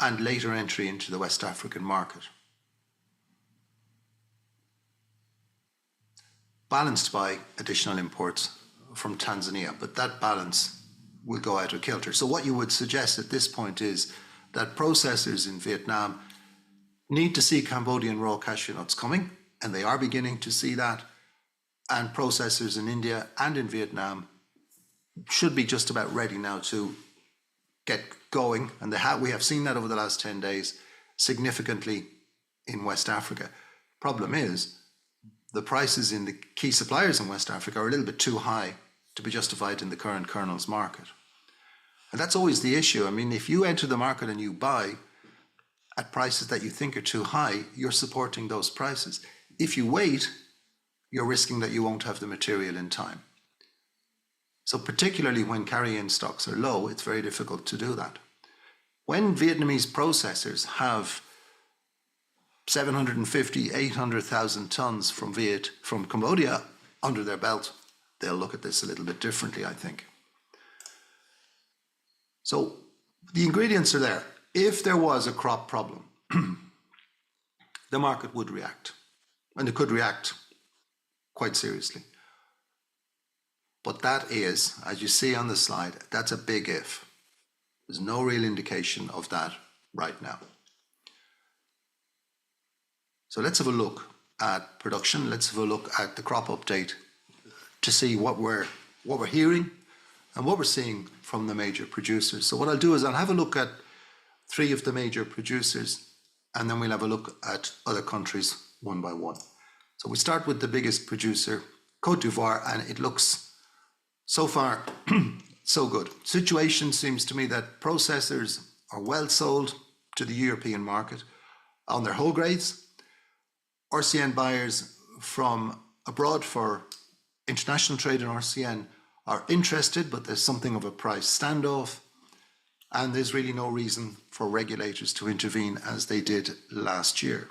and later entry into the West African market. Balanced by additional imports from Tanzania, but that balance will go out of kilter. So what you would suggest at this point is that processors in Vietnam need to see Cambodian raw cashew nuts coming, and they are beginning to see that, and processors in India and in Vietnam should be just about ready now to get going, and we have seen that over the last 10 days significantly in West Africa. Problem is, the prices in the key suppliers in West Africa are a little bit too high to be justified in the current kernels market. And that's always the issue. I mean, if you enter the market and you buy at prices that you think are too high, you're supporting those prices. If you wait, you're risking that you won't have the material in time. So particularly when carry-in stocks are low, it's very difficult to do that. When Vietnamese processors have 750, 800,000 tons from Cambodia under their belt, they'll look at this a little bit differently, I think. So the ingredients are there. If there was a crop problem, the market would react, and it could react quite seriously. But that is, as you see on the slide, that's a big if. There's no real indication of that right now. So let's have a look at production. Let's have a look at the crop update to see what we're hearing and what we're seeing from the major producers. So what I'll do is I'll have a look at 3 of the major producers, and then we'll have a look at other countries one by one. So we start with the biggest producer, Côte d'Ivoire, and it looks so far so good. Situation seems to me that processors are well sold to the European market on their whole grades. RCN buyers from abroad for international trade in RCN are interested, but there's something of a price standoff, and there's really no reason for regulators to intervene as they did last year.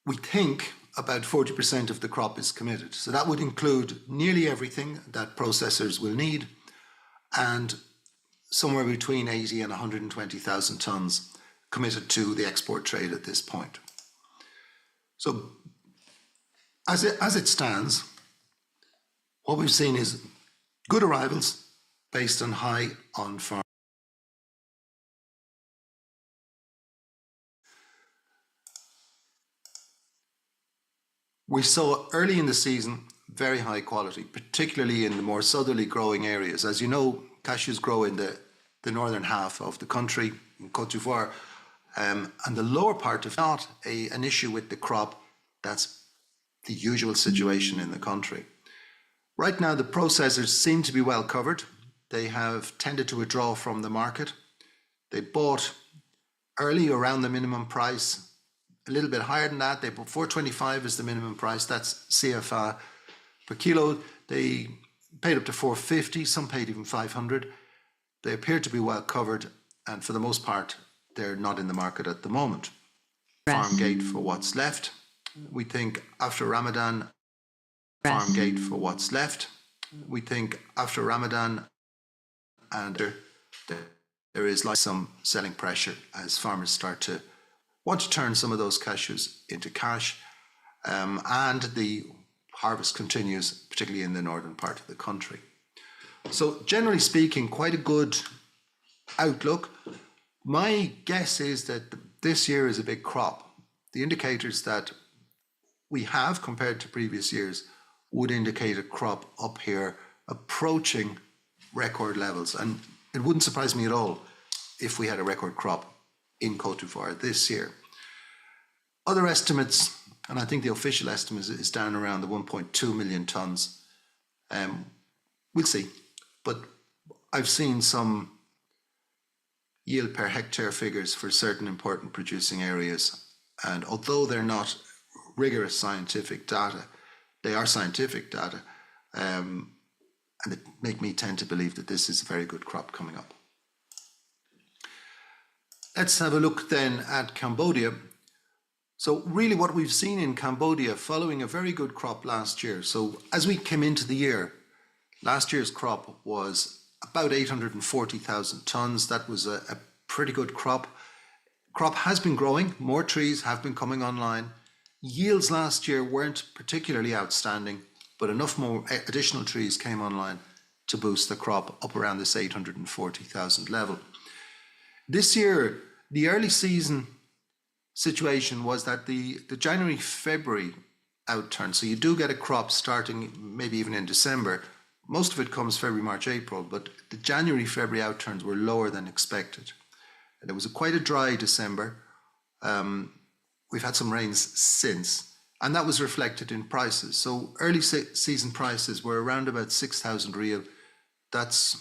We think about 40% of the crop is committed. So that would include nearly everything that processors will need, and somewhere between 80 and 120,000 tons committed to the export trade at this point. So as it stands, what we've seen is good arrivals based on high on-farm. We saw early in the season very high quality, particularly in the more southerly growing areas. As you know, cashews grow in the the northern half of the country, in Côte d'Ivoire, and the lower part of not an issue with the crop. That's the usual situation in the country. Right now, the processors seem to be well covered. They have tended to withdraw from the market. They bought early around the minimum price, a little bit higher than that. They bought 425 as the minimum price. That's CFA per kilo. They paid up to 450. Some paid even 500. They appear to be well covered, and for the most part, they're not in the market at the moment. Farm gate for what's left. We think after Ramadan, farm gate for what's left. We think after Ramadan, and there is like some selling pressure as farmers start to want to turn some of those cashews into cash, and the harvest continues, particularly in the northern part of the country. So generally speaking, quite a good outlook. My guess is that this year is a big crop. The indicators that we have compared to previous years would indicate a crop up here approaching record levels. And it wouldn't surprise me at all if we had a record crop in Côte d'Ivoire this year. Other estimates, and I think the official estimate is down around the 1.2 million tonnes. We'll see. But I've seen some yield per hectare figures for certain important producing areas. And although they're not rigorous scientific data, they are scientific data. And it make me tend to believe that this is a very good crop coming up. Let's have a look then at Cambodia. So really what we've seen in Cambodia following a very good crop last year. So as we came into the year, last year's crop was about 840,000 tonnes. That was a pretty good crop. Crop has been growing. More trees have been coming online. Yields last year weren't particularly outstanding, but enough more additional trees came online to boost the crop up around this 840,000 level. This year, the early season situation was that the January-February outturn, so you do get a crop starting maybe even in December. Most of it comes February, March, April, but the January-February outturns were lower than expected. And it was quite a dry December. We've had some rains since, and that was reflected in prices. So early season prices were around about 6,000 real. That's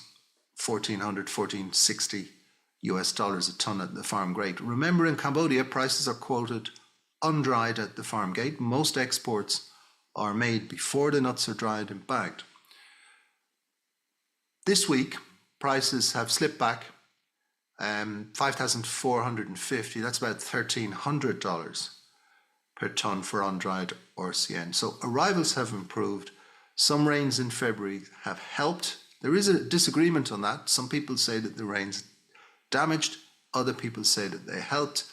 1,400, 1,460 US dollars a ton at the farm gate. Remember, in Cambodia, prices are quoted undried at the farm gate. Most exports are made before the nuts are dried and bagged. This week, prices have slipped back, 5,450, that's about $1,300 per ton for undried RCN. So arrivals have improved. Some rains in February have helped. There is a disagreement on that. Some people say that the rains damaged, other people say that they helped.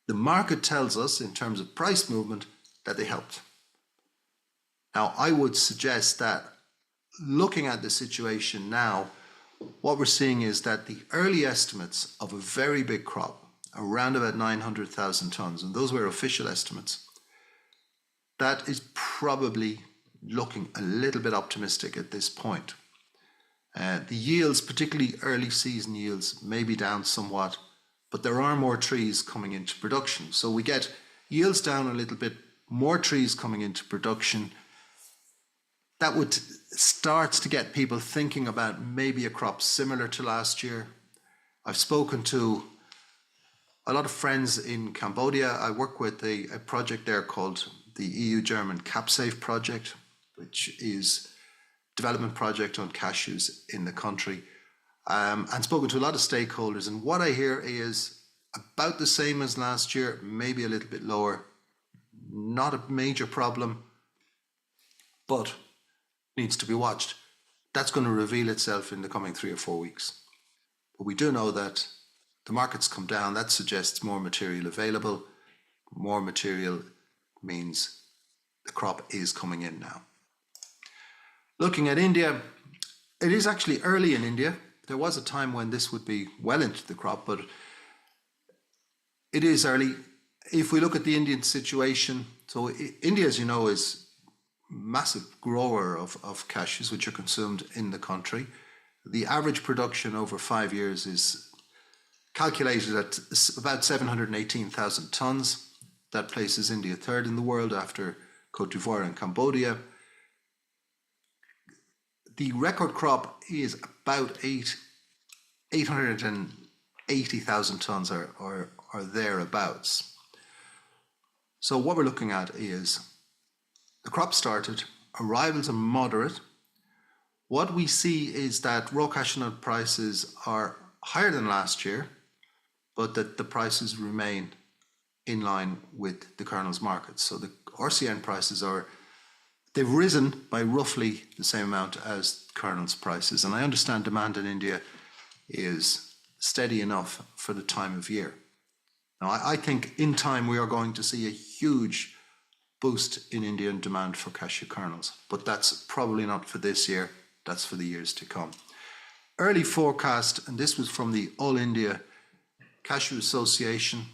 The market tells us, in terms of price movement, that they helped. Now, I would suggest that looking at the situation now, what we're seeing is that the early estimates of a very big crop, around about 900,000 tonnes, and those were official estimates, that is probably looking a little bit optimistic at this point. The yields, particularly early season yields, may be down somewhat, but there are more trees coming into production. So we get yields down a little bit, more trees coming into production. That would start to get people thinking about maybe a crop similar to last year. I've spoken to a lot of friends in Cambodia. I work with a project there called the EU-German CapSafe project, which is a development project on cashews in the country. And spoken to a lot of stakeholders, and what I hear is about the same as last year, maybe a little bit lower. Not a major problem, but needs to be watched. That's going to reveal itself in the coming 3 or 4 weeks. But we do know that the markets come down. That suggests more material available. More material means the crop is coming in now. Looking at India, it is actually early in India. There was a time when this would be well into the crop, but it is early. If we look at the Indian situation, so India, as you know, is massive grower of cashews, which are consumed in the country. The average production over 5 years is calculated at about 718,000 tonnes. That places India third in the world after Cote d'Ivoire and Cambodia. The record crop is about 880,000 tonnes or thereabouts. So what we're looking at is the crop started, arrivals are moderate. What we see is that raw cashew nut prices are higher than last year, but that the prices remain in line with the kernels market. So the RCN prices they've risen by roughly the same amount as kernels prices. And I understand demand in India is steady enough for the time of year. Now, I think in time we are going to see a huge boost in Indian demand for cashew kernels, but that's probably not for this year, that's for the years to come. Early forecast, and this was from the All India Cashew Association,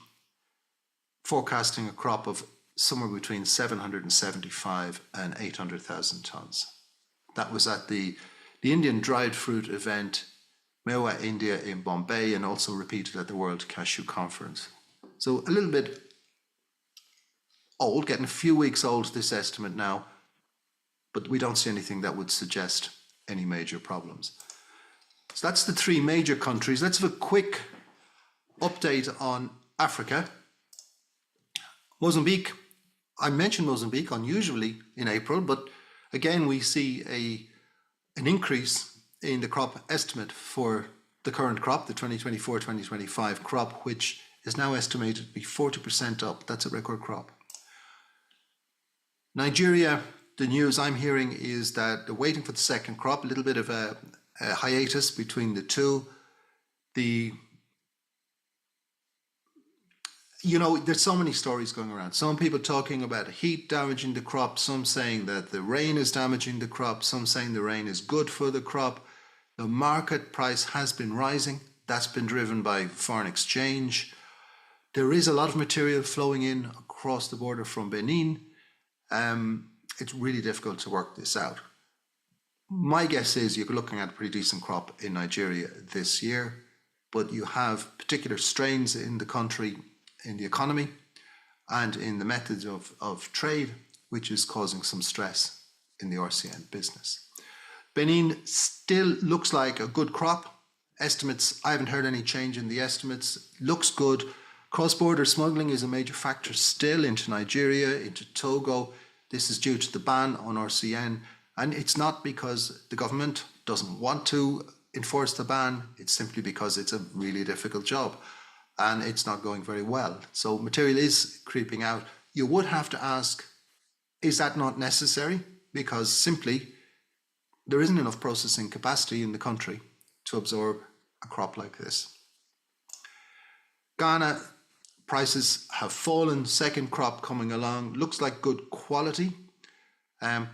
forecasting a crop of somewhere between 775 and 800,000 tonnes. That was at the Indian dried fruit event, Mewa India in Bombay, and also repeated at the World Cashew Conference. So a little bit old, getting a few weeks old, this estimate now, but we don't see anything that would suggest any major problems. So that's the three major countries. Let's have a quick update on Africa. Mozambique, I mentioned Mozambique unusually in April, but again we see an increase in the crop estimate for the current crop, the 2024-2025 crop, which is now estimated to be 40% up. That's a record crop. Nigeria, the news I'm hearing is that they're waiting for the second crop, a little bit of a hiatus between the two. There's so many stories going around. Some people talking about heat damaging the crop, some saying that the rain is damaging the crop, some saying the rain is good for the crop. The market price has been rising. That's been driven by foreign exchange. There is a lot of material flowing in across the border from Benin. It's really difficult to work this out. My guess is you're looking at a pretty decent crop in Nigeria this year, but you have particular strains in the country, in the economy, and in the methods of trade, which is causing some stress in the RCN business. Benin still looks like a good crop. Estimates, I haven't heard any change in the estimates. Looks good. Cross-border smuggling is a major factor still into Nigeria, into Togo. This is due to the ban on RCN. And it's not because the government doesn't want to enforce the ban. It's simply because it's a really difficult job and it's not going very well. So material is creeping out. You would have to ask, is that not necessary? Because simply there isn't enough processing capacity in the country to absorb a crop like this. Ghana, prices have fallen, second crop coming along, looks like good quality.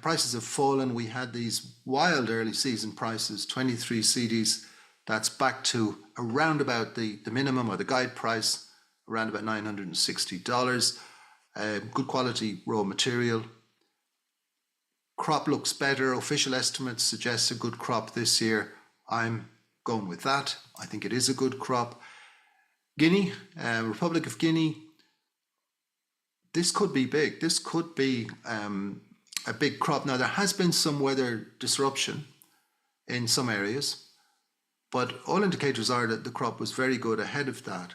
Prices have fallen. We had these wild early season prices, 23 CDs. That's back to around about the minimum or the guide price, around about $960. Good quality raw material. Crop looks better. Official estimates suggest a good crop this year. I'm going with that. I think it is a good crop. Guinea, Republic of Guinea, this could be big. This could be a big crop. Now, there has been some weather disruption in some areas, but all indicators are that the crop was very good ahead of that.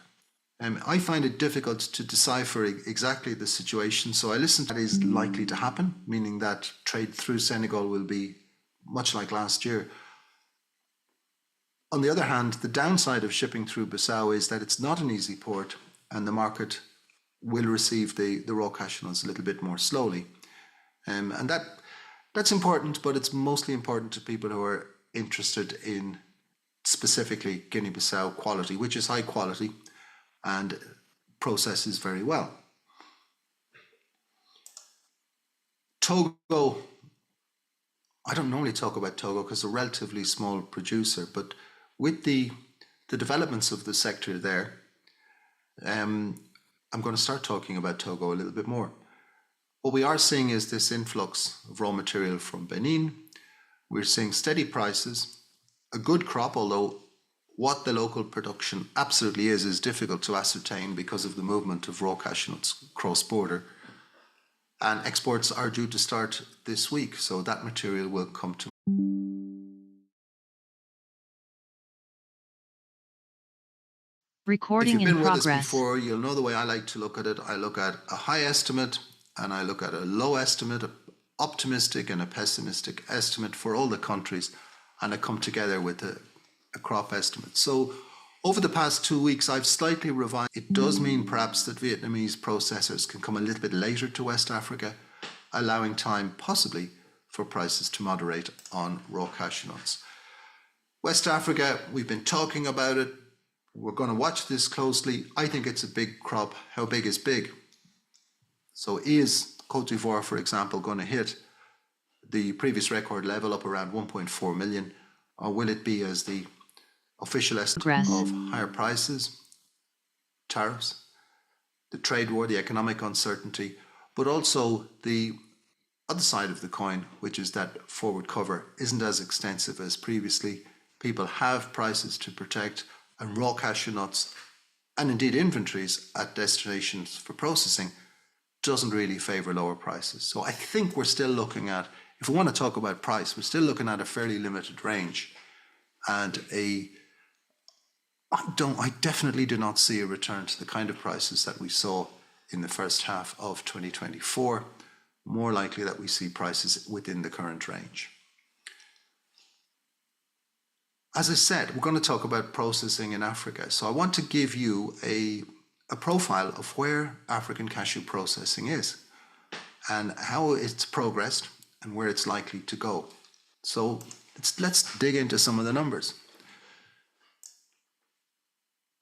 I find it difficult to decipher exactly the situation, so I listen to that is likely to happen, meaning that trade through Senegal will be much like last year. On the other hand, the downside of shipping through Bissau is that it's not an easy port and the market will receive the raw cashew nuts a little bit more slowly. And that's important, but it's mostly important to people who are interested in specifically Guinea-Bissau quality, which is high quality and processes very well. Togo, I don't normally talk about Togo because it's a relatively small producer, but with the developments of the sector there, I'm going to start talking about Togo a little bit more. What we are seeing is this influx of raw material from Benin. We're seeing steady prices. a good crop, although what the local production absolutely is difficult to ascertain because of the movement of raw cashew nuts cross-border. And exports are due to start this week, so that material will come to. Recording if you've in been with us progress. before, you'll know the way I like to look at it. I look at a high estimate and I look at a low estimate, an optimistic and a pessimistic estimate for all the countries, and I come together with a crop estimate. So over the past 2 weeks, I've slightly revised. It does mean perhaps that Vietnamese processors can come a little bit later to West Africa, allowing time possibly for prices to moderate on raw cashew nuts. West Africa, we've been talking about it. We're going to watch this closely. I think it's a big crop. How big is big? So is Cote d'Ivoire, for example, going to hit the previous record level up around 1.4 million? Or will it be, as the official estimate, of higher prices, tariffs, the trade war, the economic uncertainty, but also the other side of the coin, which is that forward cover isn't as extensive as previously. People have prices to protect, and raw cashew nuts, and indeed inventories at destinations for processing, doesn't really favour lower prices. So I think we're still looking at, if we want to talk about price, we're still looking at a fairly limited range, and I definitely do not see a return to the kind of prices that we saw in the first half of 2024. More likely that we see prices within the current range. As I said, we're going to talk about processing in Africa. So I want to give you a profile of where African cashew processing is and how it's progressed and where it's likely to go. So let's dig into some of the numbers.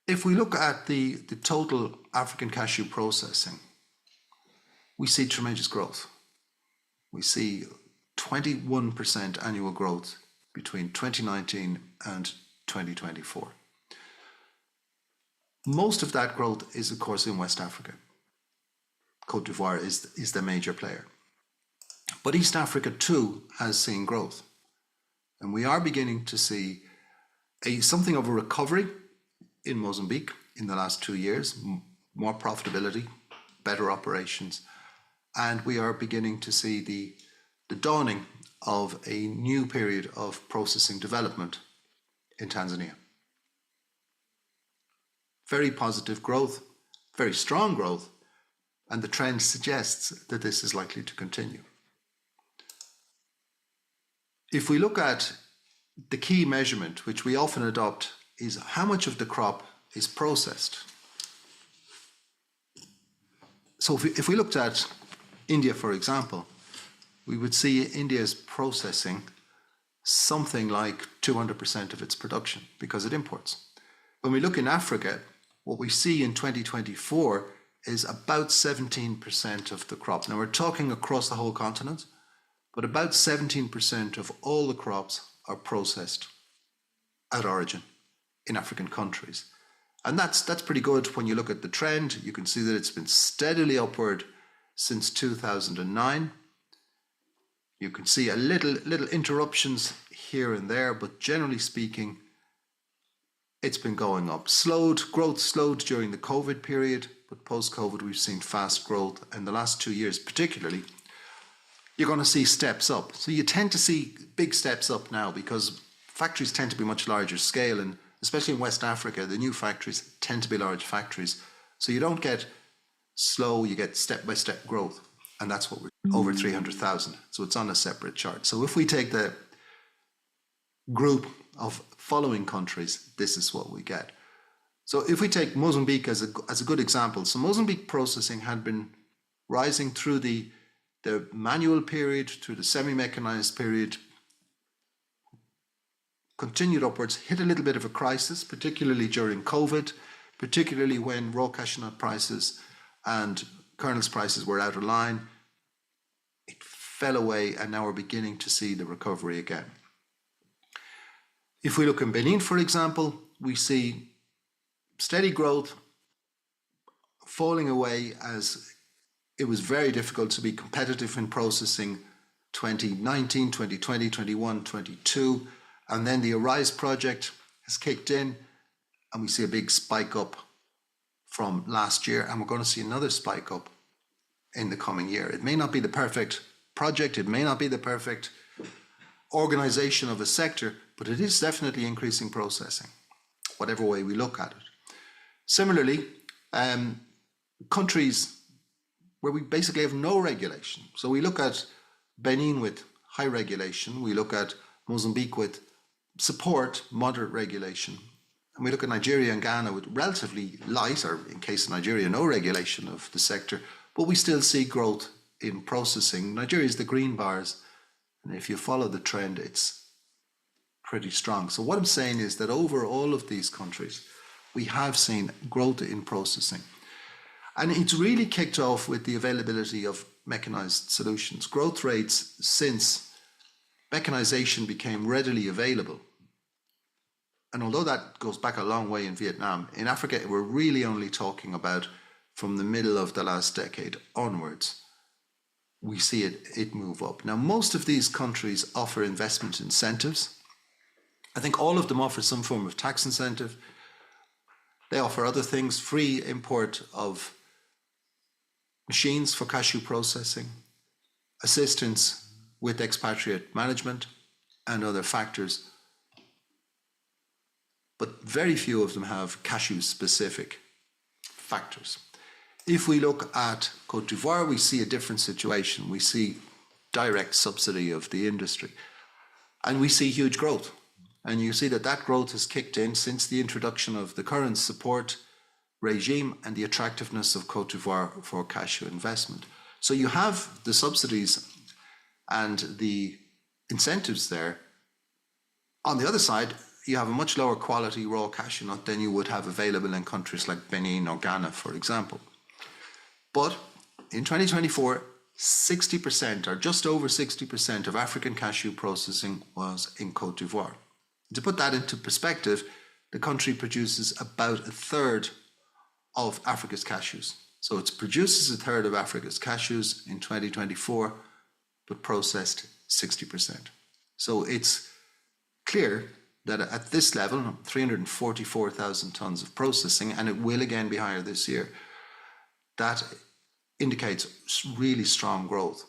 If we look at the total African cashew processing, we see tremendous growth. We see 21% annual growth between 2019 and 2024. Most of that growth is, of course, in West Africa. Cote d'Ivoire is the major player. But East Africa too has seen growth. And we are beginning to see something of a recovery in Mozambique in the last 2 years, more profitability, better operations. And we are beginning to see the dawning of a new period of processing development in Tanzania. Very positive growth, very strong growth, and the trend suggests that this is likely to continue. If we look at the key measurement, which we often adopt, is how much of the crop is processed. So if we looked at India, for example, we would see India's processing something like 200% of its production because it imports. When we look in Africa, what we see in 2024 is about 17% of the crop. Now we're talking across the whole continent, but about 17% of all the crops are processed at origin in African countries. And that's pretty good. When you look at the trend, you can see that it's been steadily upward since 2009. You can see a little interruptions here and there, but generally speaking, it's been going up. Growth slowed during the COVID period, but post-COVID we've seen fast growth. In the last 2 years particularly, you're going to see steps up. So you tend to see big steps up now because factories tend to be much larger scale, and especially in West Africa, the new factories tend to be large factories. So you don't get slow, you get step-by-step growth. And that's what we're over 300,000. So it's on a separate chart. So if we take the group of following countries, this is what we get. So if we take Mozambique as a good example, so Mozambique processing had been rising through the manual period, through the semi-mechanized period, continued upwards, hit a little bit of a crisis, particularly during COVID, particularly when raw cashew nut prices and kernels prices were out of line. It fell away, and now we're beginning to see the recovery again. If we look in Benin, for example, we see steady growth falling away as it was very difficult to be competitive in processing 2019, 2020, 21, 22, And then the Arise project has kicked in, and we see a big spike up from last year, and we're going to see another spike up in the coming year. It may not be the perfect project, it may not be the perfect organization of a sector, but it is definitely increasing processing, whatever way we look at it. Similarly, countries where we basically have no regulation. So we look at Benin with high regulation, we look at Mozambique with support, moderate regulation, and we look at Nigeria and Ghana with relatively light, or in case of Nigeria, no regulation of the sector, but we still see growth in processing. Nigeria is the green bars, and if you follow the trend, it's pretty strong. So what I'm saying is that over all of these countries, we have seen growth in processing. And it's really kicked off with the availability of mechanized solutions. Growth rates since mechanization became readily available. And although that goes back a long way in Vietnam, in Africa, we're really only talking about from the middle of the last decade onwards, we see it move up. Now, most of these countries offer investment incentives. I think all of them offer some form of tax incentive. They offer other things, free import of machines for cashew processing, assistance with expatriate management, and other factors. But very few of them have cashew-specific factors. If we look at Côte d'Ivoire, we see a different situation. We see direct subsidy of the industry, and we see huge growth. And you see that that growth has kicked in since the introduction of the current support regime and the attractiveness of Côte d'Ivoire for cashew investment. So you have the subsidies and the incentives there. On the other side, you have a much lower quality raw cashew nut than you would have available in countries like Benin or Ghana, for example. But in 2024, 60% or just over 60% of African cashew processing was in Côte d'Ivoire. To put that into perspective, the country produces about a third of Africa's cashews. So it produces a third of Africa's cashews in 2024, but processed 60%. So it's clear that at this level, 344,000 tons of processing, and it will again be higher this year, that indicates really strong growth.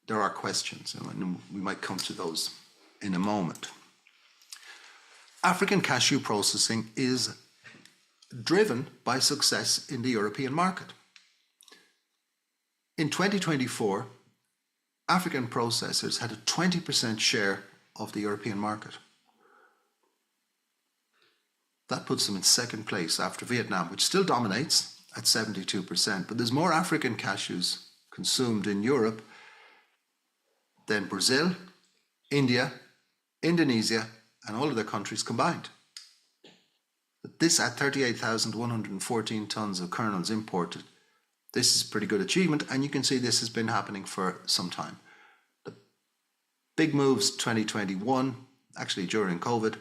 There are questions, and we might come to those in a moment. African cashew processing is driven by success in the European market. In 2024, African processors had a 20% share of the European market. That puts them in second place after Vietnam, which still dominates at 72%. But there's more African cashews consumed in Europe than Brazil, India, Indonesia, and all of their countries combined. This at 38,114 tons of kernels imported. This is a pretty good achievement, and you can see this has been happening for some time. The big moves 2021, actually during COVID,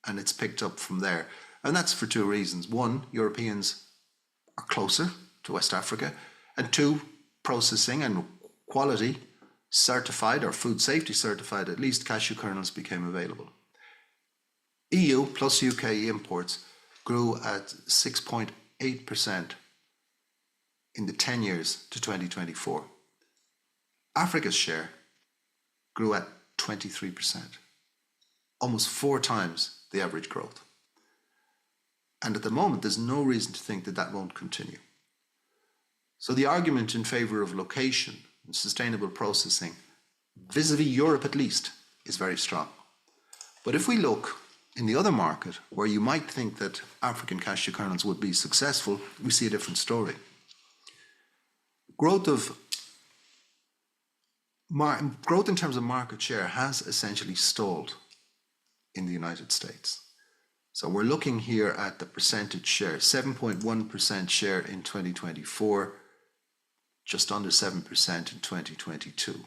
and it's picked up from there. And that's for two reasons. One, Europeans are closer to West Africa, and two, processing and quality certified, or food safety certified, at least cashew kernels became available. EU plus UK imports grew at 6.8% in the 10 years to 2024. Africa's share grew at 23%, almost 4 times the average growth. And at the moment, there's no reason to think that that won't continue. So the argument in favor of location and sustainable processing, vis-a-vis Europe at least, is very strong. But if we look in the other market, where you might think that African cashew kernels would be successful, we see a different story. Growth in terms of market share has essentially stalled in the United States. So we're looking here at the percentage share, 7.1% share in 2024, just under 7% in 2022.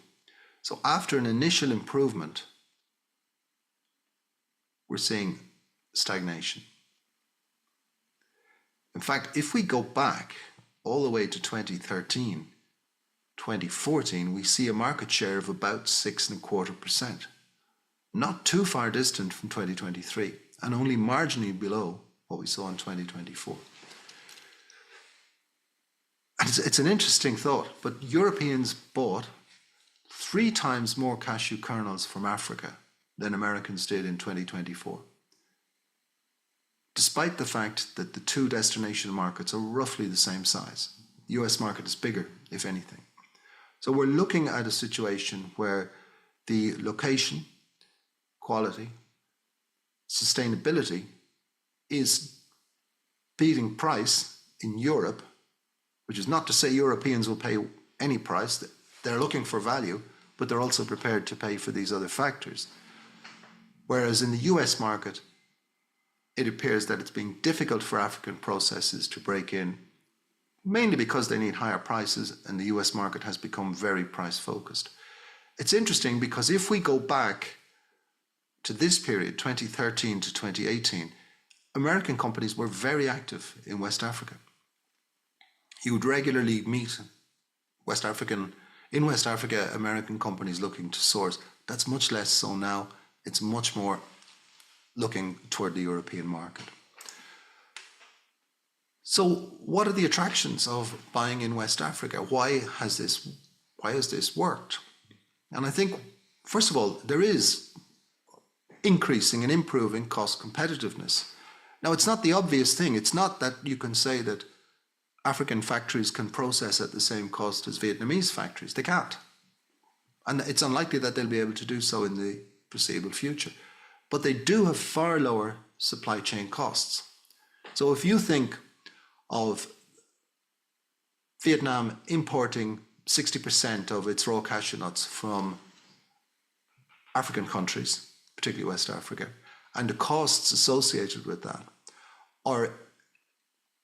So after an initial improvement, we're seeing stagnation. In fact, if we go back all the way to 2013, 2014, we see a market share of about 6.25%. not too far distant from 2023 and only marginally below what we saw in 2024. And it's an interesting thought, but Europeans bought 3 times more cashew kernels from Africa than Americans did in 2024, despite the fact that the 2 destination markets are roughly the same size. The US market is bigger, if anything. So we're looking at a situation where the location, quality, sustainability is beating price in Europe, which is not to say Europeans will pay any price. They're looking for value, but they're also prepared to pay for these other factors. Whereas in the US market, it appears that it's being difficult for African processors to break in, mainly because they need higher prices, and the US market has become very price focused. It's interesting because if we go back to this period, 2013 to 2018, American companies were very active in West Africa. You would regularly meet in West Africa, American companies looking to source. That's much less so now. It's much more looking toward the European market. So what are the attractions of buying in West Africa? Why has this worked? And I think, first of all, there is increasing and improving cost competitiveness. Now, it's not the obvious thing. It's not that you can say that African factories can process at the same cost as Vietnamese factories. They can't. And it's unlikely that they'll be able to do so in the foreseeable future. But they do have far lower supply chain costs. So if you think of Vietnam importing 60% of its raw cashew nuts from African countries, particularly West Africa, and the costs associated with that, or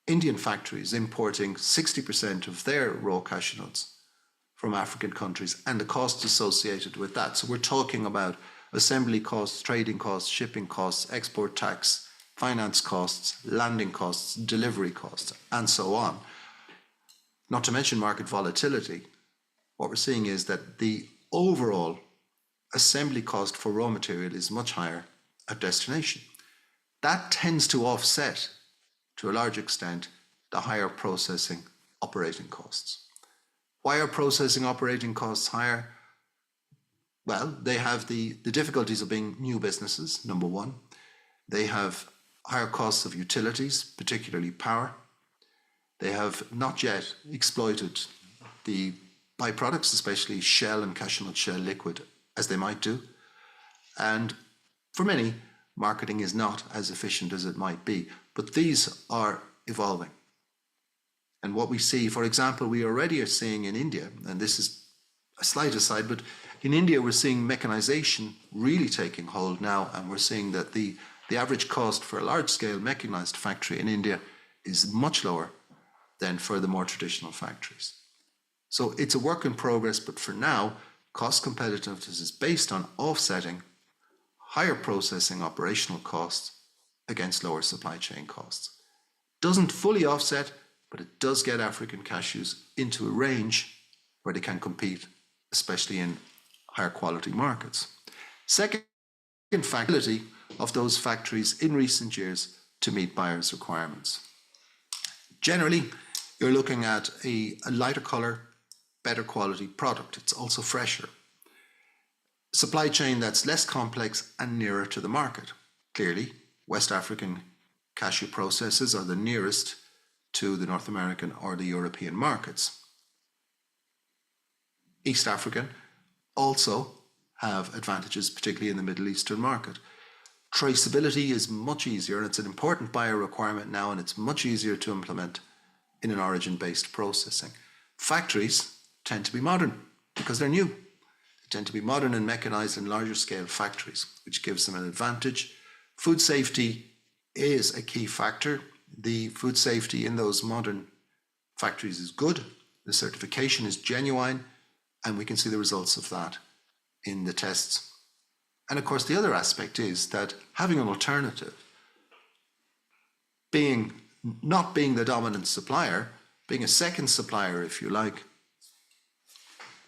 Indian factories importing 60% of their raw cashew nuts from African countries and the costs associated with that. So we're talking about assembly costs, trading costs, shipping costs, export tax, finance costs, landing costs, delivery costs, and so on. Not to mention market volatility. What we're seeing is that the overall assembly cost for raw material is much higher at destination. That tends to offset, to a large extent, the higher processing operating costs. Why are processing operating costs higher? Well, they have the difficulties of being new businesses, number one. They have higher costs of utilities, particularly power. They have not yet exploited the byproducts, especially shell and cashew nut shell liquid, as they might do. And for many, marketing is not as efficient as it might be. But these are evolving. And what we see, for example, we already are seeing in India, and this is a slight aside, but in India we're seeing mechanization really taking hold now, and we're seeing that the average cost for a large-scale mechanized factory in India is much lower than for the more traditional factories. So it's a work in progress, but for now, cost competitiveness is based on offsetting higher processing operational costs against lower supply chain costs. Doesn't fully offset, but it does get African cashews into a range where they can compete, especially in higher quality markets. Second, facility of those factories in recent years to meet buyers' requirements. Generally, you're looking at a lighter color, better quality product. It's also fresher. Supply chain that's less complex and nearer to the market. Clearly, West African cashew processors are the nearest to the North American or the European markets. East African also have advantages, particularly in the Middle Eastern market. Traceability is much easier, and it's an important buyer requirement now, and it's much easier to implement in an origin-based processing. Factories tend to be modern because they're new. They tend to be modern and mechanized in larger scale factories, which gives them an advantage. Food safety is a key factor. The food safety in those modern factories is good. The certification is genuine, and we can see the results of that in the tests. And of course, the other aspect is that having an alternative, not being the dominant supplier, being a second supplier, if you like,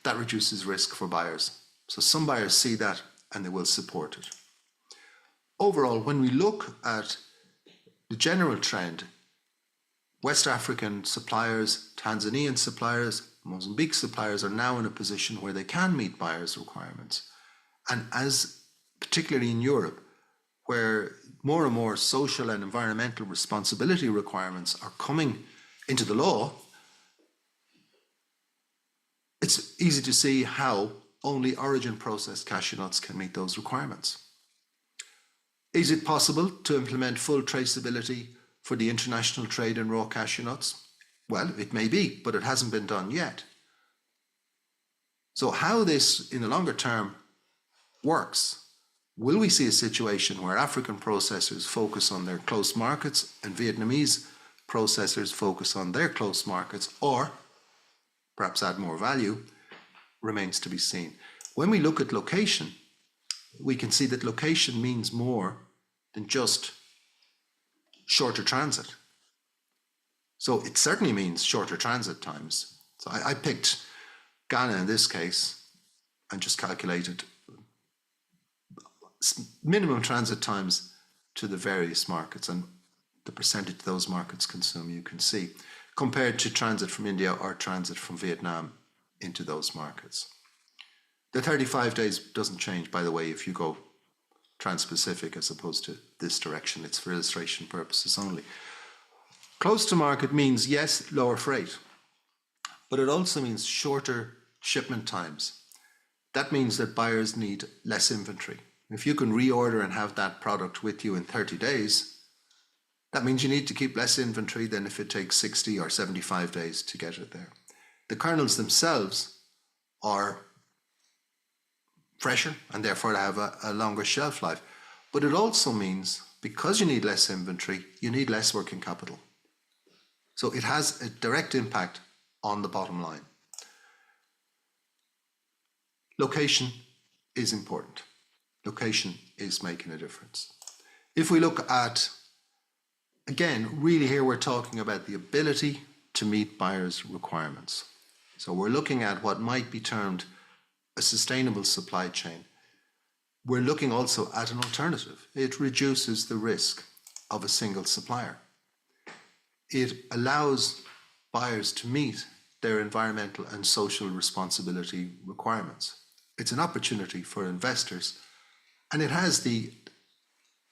that reduces risk for buyers. So some buyers see that and they will support it. Overall, when we look at the general trend, West African suppliers, Tanzanian suppliers, Mozambique suppliers are now in a position where they can meet buyers' requirements. And as particularly in Europe, where more and more social and environmental responsibility requirements are coming into the law, it's easy to see how only origin processed cashew nuts can meet those requirements. Is it possible to implement full traceability for the international trade in raw cashew nuts? Well, it may be, but it hasn't been done yet. So how this in the longer term works, will we see a situation where African processors focus on their close markets and Vietnamese processors focus on their close markets, or perhaps add more value, remains to be seen. When we look at location, we can see that location means more than just shorter transit. So it certainly means shorter transit times. So I picked Ghana in this case and just calculated minimum transit times to the various markets and the percentage those markets consume, you can see, compared to transit from India or transit from Vietnam into those markets. The 35 days doesn't change, by the way, if you go trans-Pacific as opposed to this direction. It's for illustration purposes only. Close to market means, yes, lower freight, but it also means shorter shipment times. That means that buyers need less inventory. If you can reorder and have that product with you in 30 days, that means you need to keep less inventory than if it takes 60 or 75 days to get it there. The kernels themselves are fresher and therefore have a longer shelf life. But it also means, because you need less inventory, you need less working capital. So it has a direct impact on the bottom line. Location is important. Location is making a difference. If we look at, again, really here we're talking about the ability to meet buyers' requirements. So we're looking at what might be termed a sustainable supply chain. We're looking also at an alternative. It reduces the risk of a single supplier. It allows buyers to meet their environmental and social responsibility requirements. It's an opportunity for investors, and it has the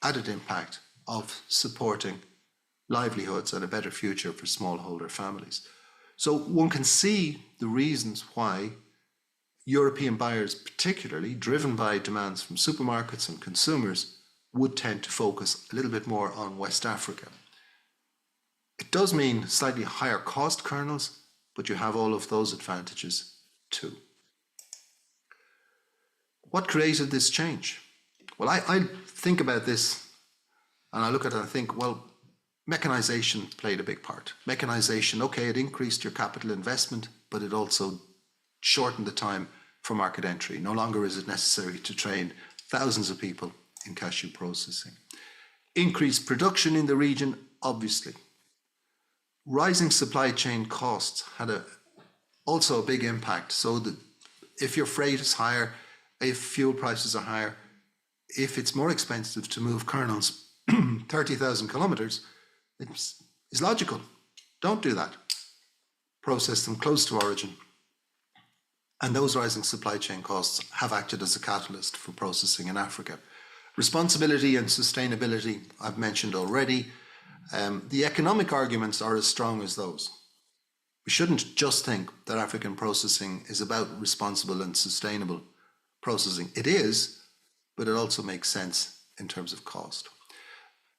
added impact of supporting livelihoods and a better future for smallholder families. So one can see the reasons why European buyers, particularly driven by demands from supermarkets and consumers, would tend to focus a little bit more on West Africa. It does mean slightly higher cost kernels, but you have all of those advantages too. What created this change? Well, I think about this and I look at it and I think, well, mechanization played a big part. Mechanization, okay, it increased your capital investment, but it also shortened the time for market entry. No longer is it necessary to train thousands of people in cashew processing. Increased production in the region, obviously. Rising supply chain costs had also a big impact. So that if your freight is higher, if fuel prices are higher, if it's more expensive to move kernels 30,000 kilometers, it's logical. Don't do that. Process them close to origin. And those rising supply chain costs have acted as a catalyst for processing in Africa. Responsibility and sustainability, I've mentioned already. The economic arguments are as strong as those. We shouldn't just think that African processing is about responsible and sustainable processing. It is, but it also makes sense in terms of cost.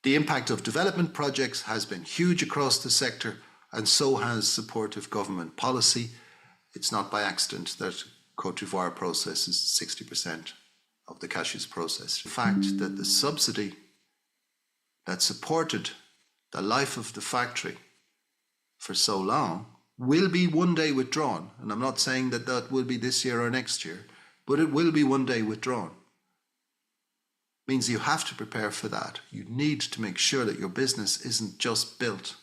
The impact of development projects has been huge across the sector, and so has supportive government policy. It's not by accident that Côte d'Ivoire processes 60% of the cashews processed. The fact that the subsidy that supported the life of the factory for so long will be one day withdrawn. And I'm not saying that that will be this year or next year, but it will be one day withdrawn. Means you have to prepare for that. You need to make sure that your business isn't just built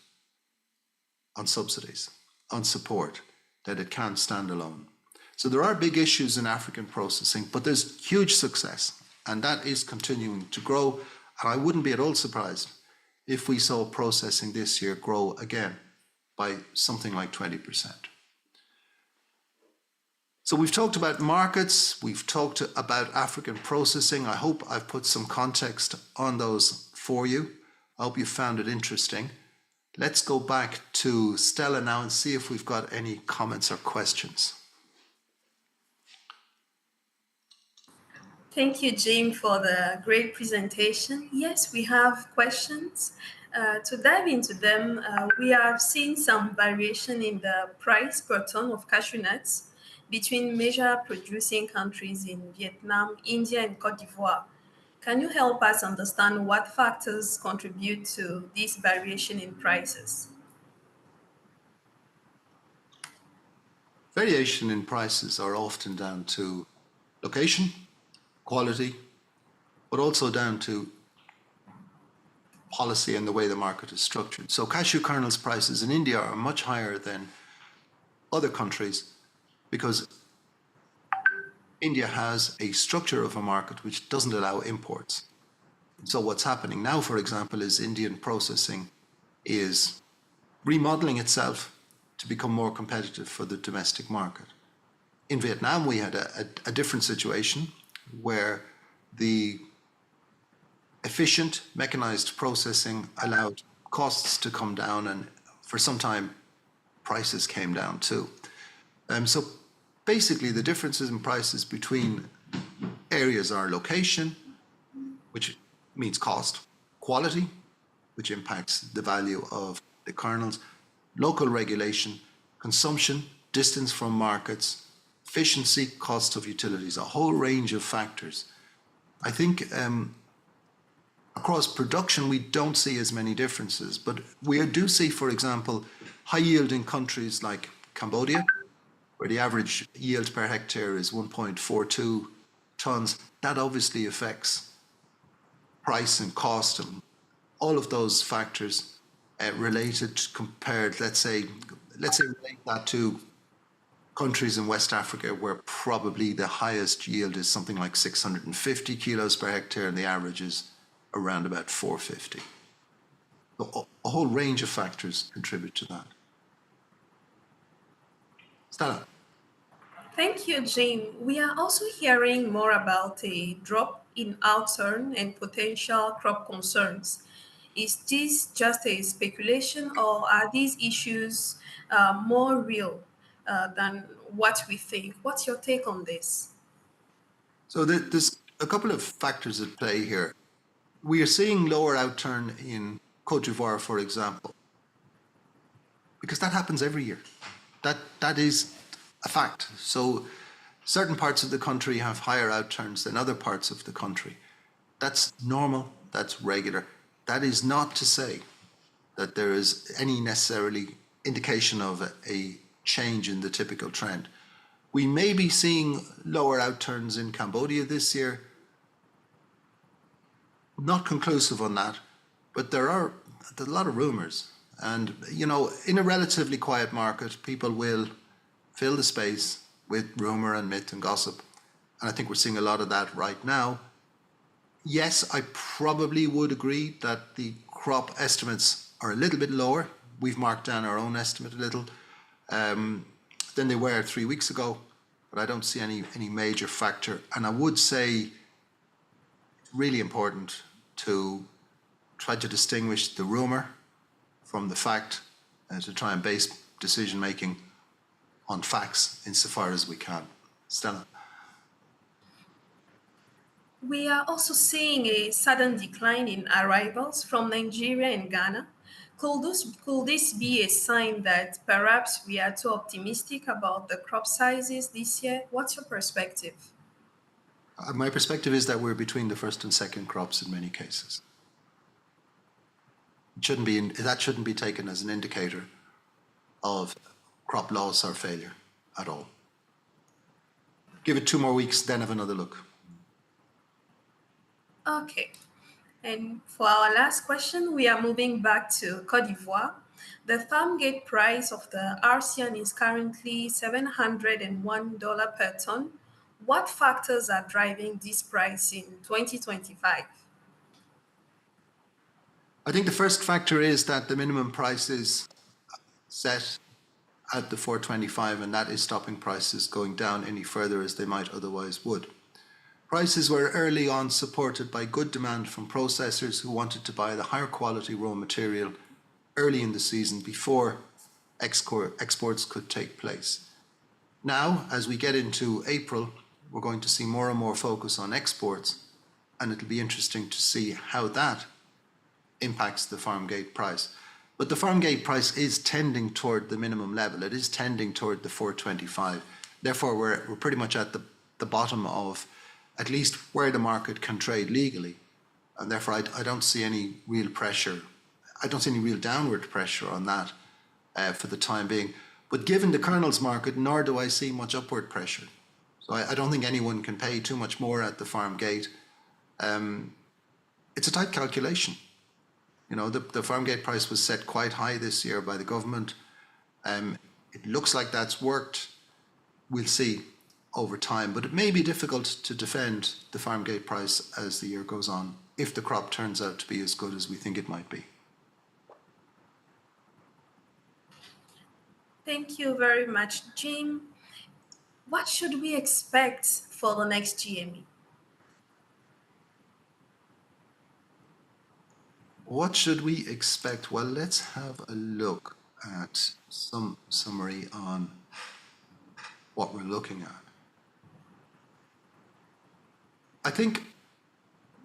on subsidies, on support, that it can't stand alone. So there are big issues in African processing, but there's huge success. And that is continuing to grow. And I wouldn't be at all surprised if we saw processing this year grow again by something like 20%. So we've talked about markets, we've talked about African processing. I hope I've put some context on those for you. I hope you found it interesting. Let's go back to Stella now and see if we've got any comments or questions. Thank you, Jim, for the great presentation. Yes, we have questions. To dive into them, we have seen some variation in the price per ton of cashew nuts between major producing countries in Vietnam, India, and Cote d'Ivoire. Can you help us understand what factors contribute to this variation in prices? Variation in prices are often down to location, quality, but also down to policy and the way the market is structured. So cashew kernels prices in India are much higher than other countries because India has a structure of a market which doesn't allow imports. So what's happening now, for example, is Indian processing is remodeling itself to become more competitive for the domestic market. In Vietnam, we had a different situation where the efficient mechanized processing allowed costs to come down, and for some time prices came down too. So basically the differences in prices between areas are location, which means cost, quality, which impacts the value of the kernels, local regulation, consumption, distance from markets, efficiency, cost of utilities, a whole range of factors. I think across production, we don't see as many differences, but we do see, for example, high yielding countries like Cambodia, where the average yield per hectare is 1.42 tons. That obviously affects price and cost and all of those factors related, compared, let's say relate that to countries in West Africa where probably the highest yield is something like 650 kilos per hectare and the average is around about 450. So a whole range of factors contribute to that. Stella. Thank you, Jim. We are also hearing more about a drop in outturn and potential crop concerns. Is this just a speculation, or are these issues more real than what we think? What's your take on this? So there's a couple of factors at play here. We are seeing lower outturn in Cote d'Ivoire, for example, because that happens every year. That is a fact. So certain parts of the country have higher outturns than other parts of the country. That's normal, that's regular. That is not to say that there is any necessarily indication of a change in the typical trend. We may be seeing lower outturns in Cambodia this year. Not conclusive on that, but there's a lot of rumors. And, you know, in a relatively quiet market, people will fill the space with rumor and myth and gossip. And I think we're seeing a lot of that right now. Yes, I probably would agree that the crop estimates are a little bit lower. We've marked down our own estimate a little than they were 3 weeks ago, but I don't see any major factor. And I would say it's really important to try to distinguish the rumor from the fact and to try and base decision making on facts insofar as we can. Stella. We are also seeing a sudden decline in arrivals from Nigeria and Ghana. Could this be a sign that perhaps we are too optimistic about the crop sizes this year? What's your perspective? My perspective is that we're between the first and second crops in many cases. That shouldn't be taken as an indicator of crop loss or failure at all. Give it 2 more weeks, then have another look. Okay. And for our last question, we are moving back to Cote d'Ivoire. The farm gate price of the RCN is currently $701 per ton, What factors are driving this price in 2025? I think the first factor is that the minimum price is set at the 425, and that is stopping prices going down any further as they might otherwise would. Prices were early on supported by good demand from processors who wanted to buy the higher quality raw material early in the season before exports could take place. Now, as we get into April, we're going to see more and more focus on exports, and it'll be interesting to see how that impacts the farm gate price. But the farm gate price is tending toward the minimum level. It is tending toward the 425. Therefore, we're pretty much at the bottom of at least where the market can trade legally. And therefore, I don't see any real pressure. I don't see any real downward pressure on that for the time being. But given the kernels market, nor do I see much upward pressure. So I don't think anyone can pay too much more at the farm gate. It's a tight calculation. You know, the farm gate price was set quite high this year by the government. It looks like that's worked. We'll see over time, but it may be difficult to defend the farm gate price as the year goes on if the crop turns out to be as good as we think it might be. Thank you very much, Jim. What should we expect for the next GME? What should we expect? Well, let's have a look at some summary on what we're looking at. I think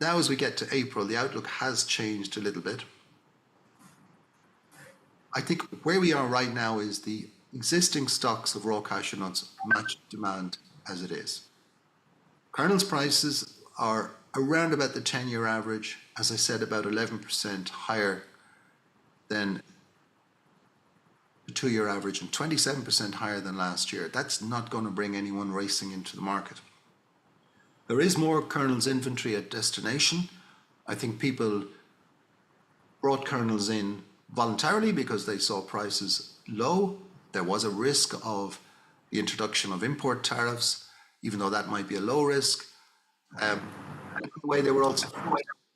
now as we get to April, the outlook has changed a little bit. I think where we are right now is the existing stocks of raw cashew nuts match demand as it is. Kernels prices are around about the 10-year average, as I said, about 11% higher than the 2-year average and 27% higher than last year. That's not going to bring anyone racing into the market. There is more kernels inventory at destination. I think people brought kernels in voluntarily because they saw prices low. There was a risk of the introduction of import tariffs, even though that might be a low risk. And in a way, they were also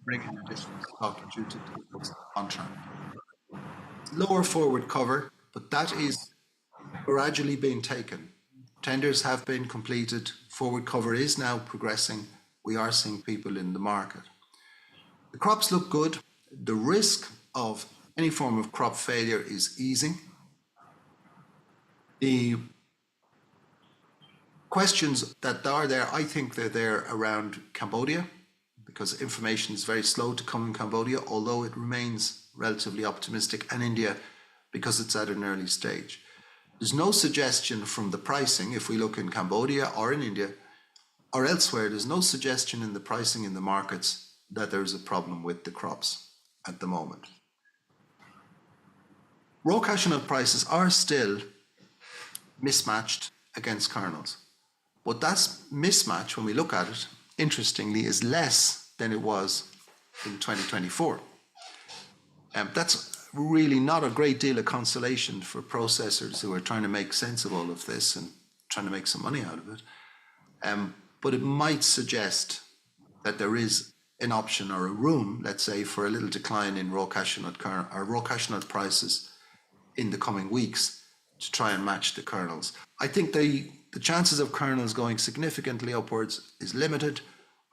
bringing additional stock due to the contract. Lower forward cover, but that is gradually being taken. Tenders have been completed. Forward cover is now progressing. We are seeing people in the market. The crops look good. The risk of any form of crop failure is easing. The questions that are there, I think they're there around Cambodia, because information is very slow to come in Cambodia, although it remains relatively optimistic, and India, because it's at an early stage. There's no suggestion from the pricing, if we look in Cambodia or in India or elsewhere, there's no suggestion in the pricing in the markets that there's a problem with the crops at the moment. Raw cashew nut prices are still mismatched against kernels, but that mismatch, when we look at it, interestingly, is less than it was in 2024. That's really not a great deal of consolation for processors who are trying to make sense of all of this and trying to make some money out of it. But it might suggest that there is an option or a room, let's say, for a little decline in raw cashew nut prices in the coming weeks to try and match the kernels. I think the chances of kernels going significantly upwards is limited.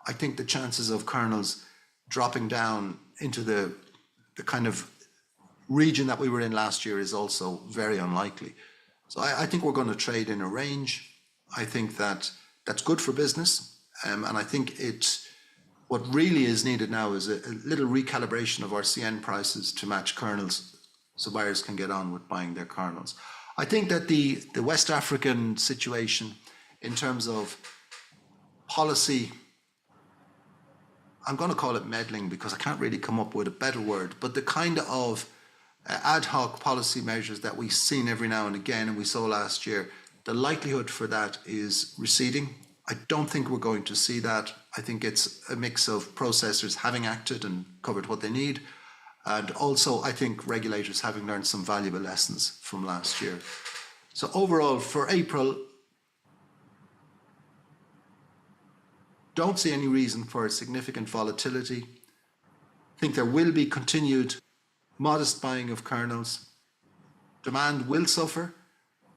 I think the chances of kernels dropping down into the kind of region that we were in last year is also very unlikely. So I think we're going to trade in a range. I think that's good for business. And I think what really is needed now is a little recalibration of our CN prices to match kernels so buyers can get on with buying their kernels. I think that the West African situation in terms of policy, I'm going to call it meddling because I can't really come up with a better word, but the kind of ad hoc policy measures that we've seen every now and again, and we saw last year, the likelihood for that is receding. I don't think we're going to see that. I think it's a mix of processors having acted and covered what they need, and also I think regulators having learned some valuable lessons from last year. So overall, for April, don't see any reason for significant volatility. I think there will be continued modest buying of kernels. Demand will suffer,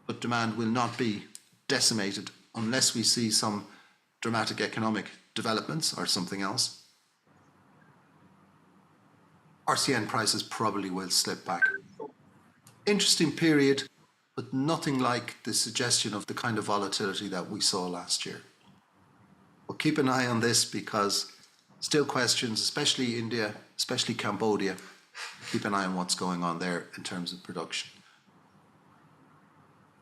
but demand will not be decimated unless we see some dramatic economic developments or something else. RCN prices probably will slip back. Interesting period, but nothing like the suggestion of the kind of volatility that we saw last year. We'll keep an eye on this because still questions, especially India, especially Cambodia. Keep an eye on what's going on there in terms of production.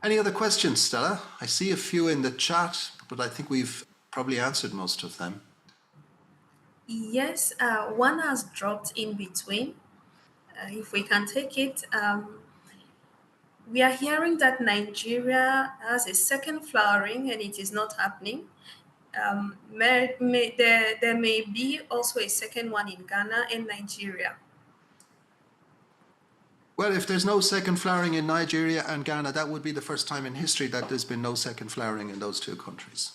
Any other questions, Stella? I see a few in the chat, but I think we've probably answered most of them. Yes, one has dropped in between. If we can take it, we are hearing that Nigeria has a second flowering and it is not happening. There may be also a second one in Ghana and Nigeria. Well, if there's no second flowering in Nigeria and Ghana, that would be the first time in history that there's been no second flowering in those two countries.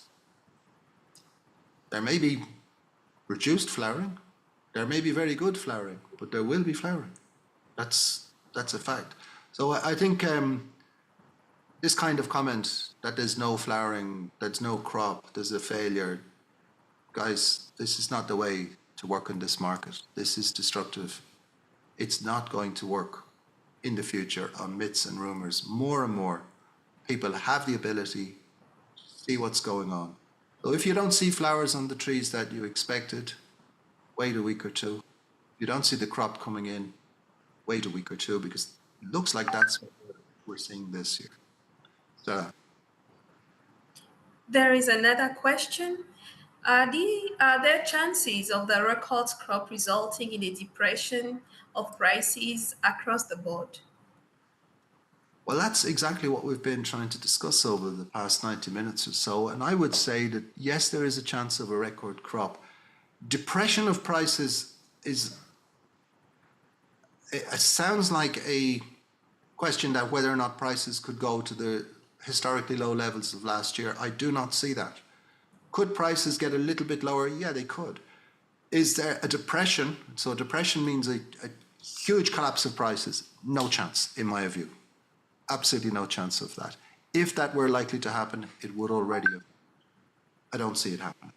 There may be reduced flowering, there may be very good flowering, but there will be flowering. That's a fact. So I think this kind of comment that there's no flowering, there's no crop, there's a failure, guys, this is not the way to work in this market. This is destructive. It's not going to work in the future on myths and rumors. More and more people have the ability to see what's going on. So if you don't see flowers on the trees that you expected, wait a week or two. If you don't see the crop coming in, wait a week or two, because it looks like that's what we're seeing this year. So, There is another question. Are there chances of the record crop resulting in a depression of prices across the board? well, that's exactly what we've been trying to discuss over the past 90 minutes or so. And I would say that, yes, there is a chance of a record crop. Depression of prices is, it sounds like a question that whether or not prices could go to the historically low levels of last year. I do not see that. Could prices get a little bit lower? Yeah, they could. Is there a depression? So depression means a huge collapse of prices. No chance, in my view. Absolutely no chance of that. If that were likely to happen, it would already have. I don't see it happening.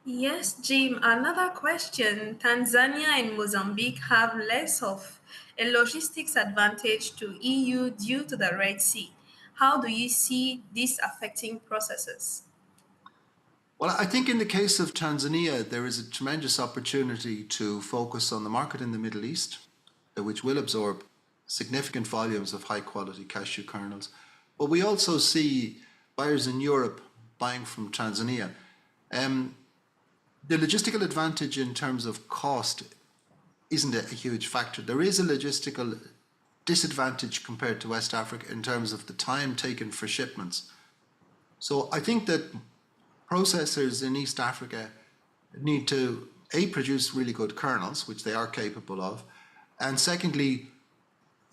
Yes, Jim, another question. Tanzania and Mozambique have less of a logistics advantage to EU due to the Red Sea. How do you see this affecting processes? Well, I think in the case of Tanzania, there is a tremendous opportunity to focus on the market in the Middle East, which will absorb significant volumes of high quality cashew kernels. But we also see buyers in Europe buying from Tanzania. The logistical advantage in terms of cost isn't a huge factor. There is a logistical disadvantage compared to West Africa in terms of the time taken for shipments. So I think that processors in East Africa need to, A, produce really good kernels, which they are capable of, and secondly,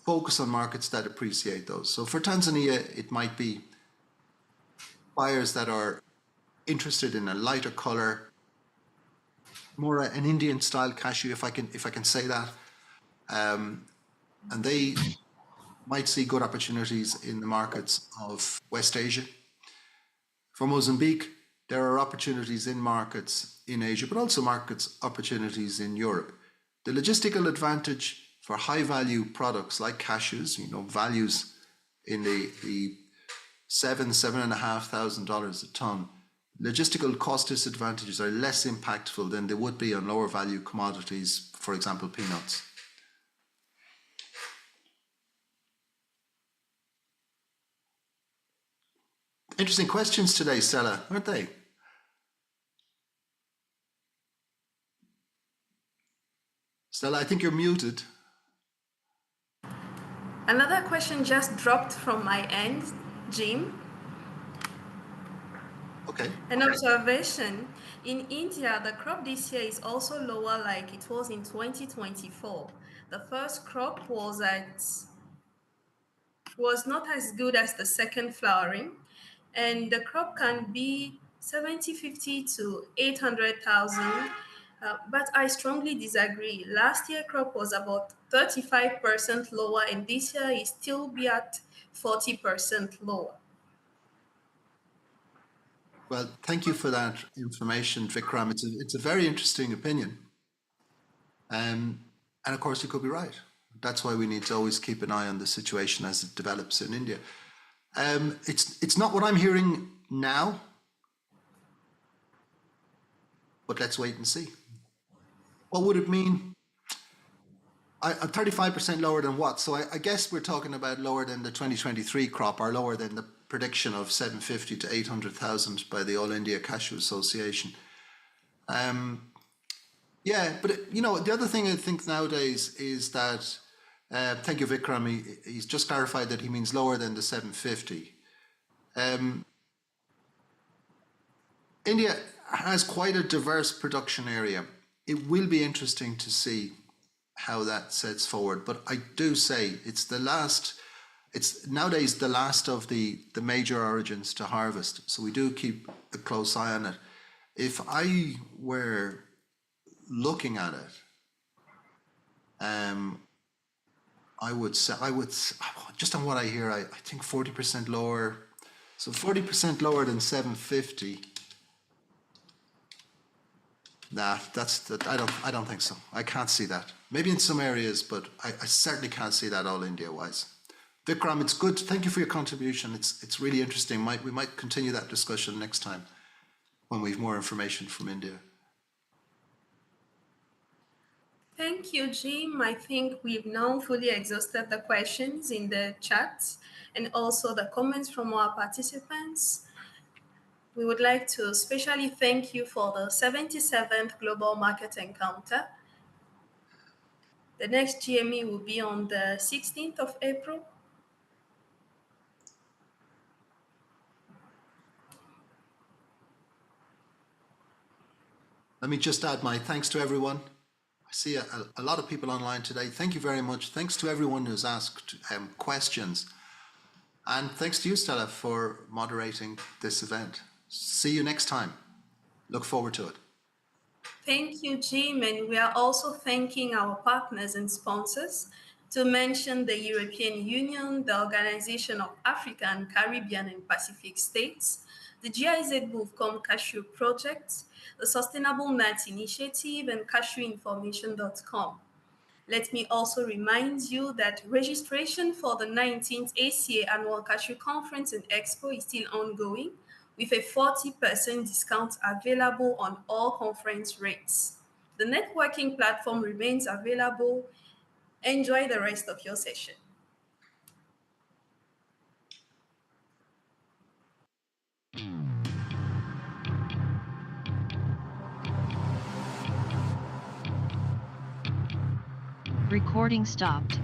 focus on markets that appreciate those. So for Tanzania, it might be buyers that are interested in a lighter color, more an Indian style cashew, if I can say that, and they might see good opportunities in the markets of West Asia. For Mozambique, there are opportunities in markets in Asia, but also opportunities in Europe. The logistical advantage for high value products like cashews, values in the $7,500 a ton, logistical cost disadvantages are less impactful than they would be on lower value commodities, for example, peanuts. Interesting questions today, Stella, aren't they? Stella, I think you're muted. Another question just dropped from my end, Jim. Okay. An observation. In India, the crop this year is also lower like it was in 2024. The first crop was not as good as the second flowering. and the crop can be 70-50 to 800,000. But I strongly disagree. Last year crop was about 35% lower, and this year is still be at 40% lower. Well, thank you for that information, Vikram. It's a very interesting opinion. And of course, you could be right. That's why we need to always keep an eye on the situation as it develops in India. It's not what I'm hearing now, but let's wait and see. What would it mean? I'm 35% lower than what? So I guess we're talking about lower than the 2023 crop, or lower than the prediction of 750 to 800,000 by the All India Cashew Association. Yeah, but the other thing I think nowadays is that, thank you, Vikram, he's just clarified that he means lower than the 750. India has quite a diverse production area. It will be interesting to see how that sets forward, but I do say it's nowadays the last of the major origins to harvest, so we do keep a close eye on it. If I were looking at it, I would just on what I hear, I think 40% lower, so 40% lower than 750. Nah, I don't think so. I can't see that. Maybe in some areas, but I certainly can't see that all India wise. Vikram, it's good. Thank you for your contribution. It's really interesting. We might continue that discussion next time when we have more information from India. Thank you, Jim. I think we've now fully exhausted the questions in the chat and also the comments from our participants. We would like to especially thank you for the 77th Global Market Encounter. The next GME will be on the 16th of April. Let me just add my thanks to everyone. I see a lot of people online today. Thank you very much. Thanks to everyone who's asked questions. And thanks to you, Stella, for moderating this event. See you next time. Look forward to it. Thank you, Jim. And we are also thanking our partners and sponsors, to mention the European Union, the Organization of African, Caribbean, and Pacific States, the GIZ Movecom Cashew Project, the Sustainable Nuts Initiative, and cashewinformation.com. Let me also remind you that registration for the 19th ACA Annual Cashew Conference and Expo is still ongoing, with a 40% discount available on all conference rates. The networking platform remains available. Enjoy the rest of your session. Recording stopped.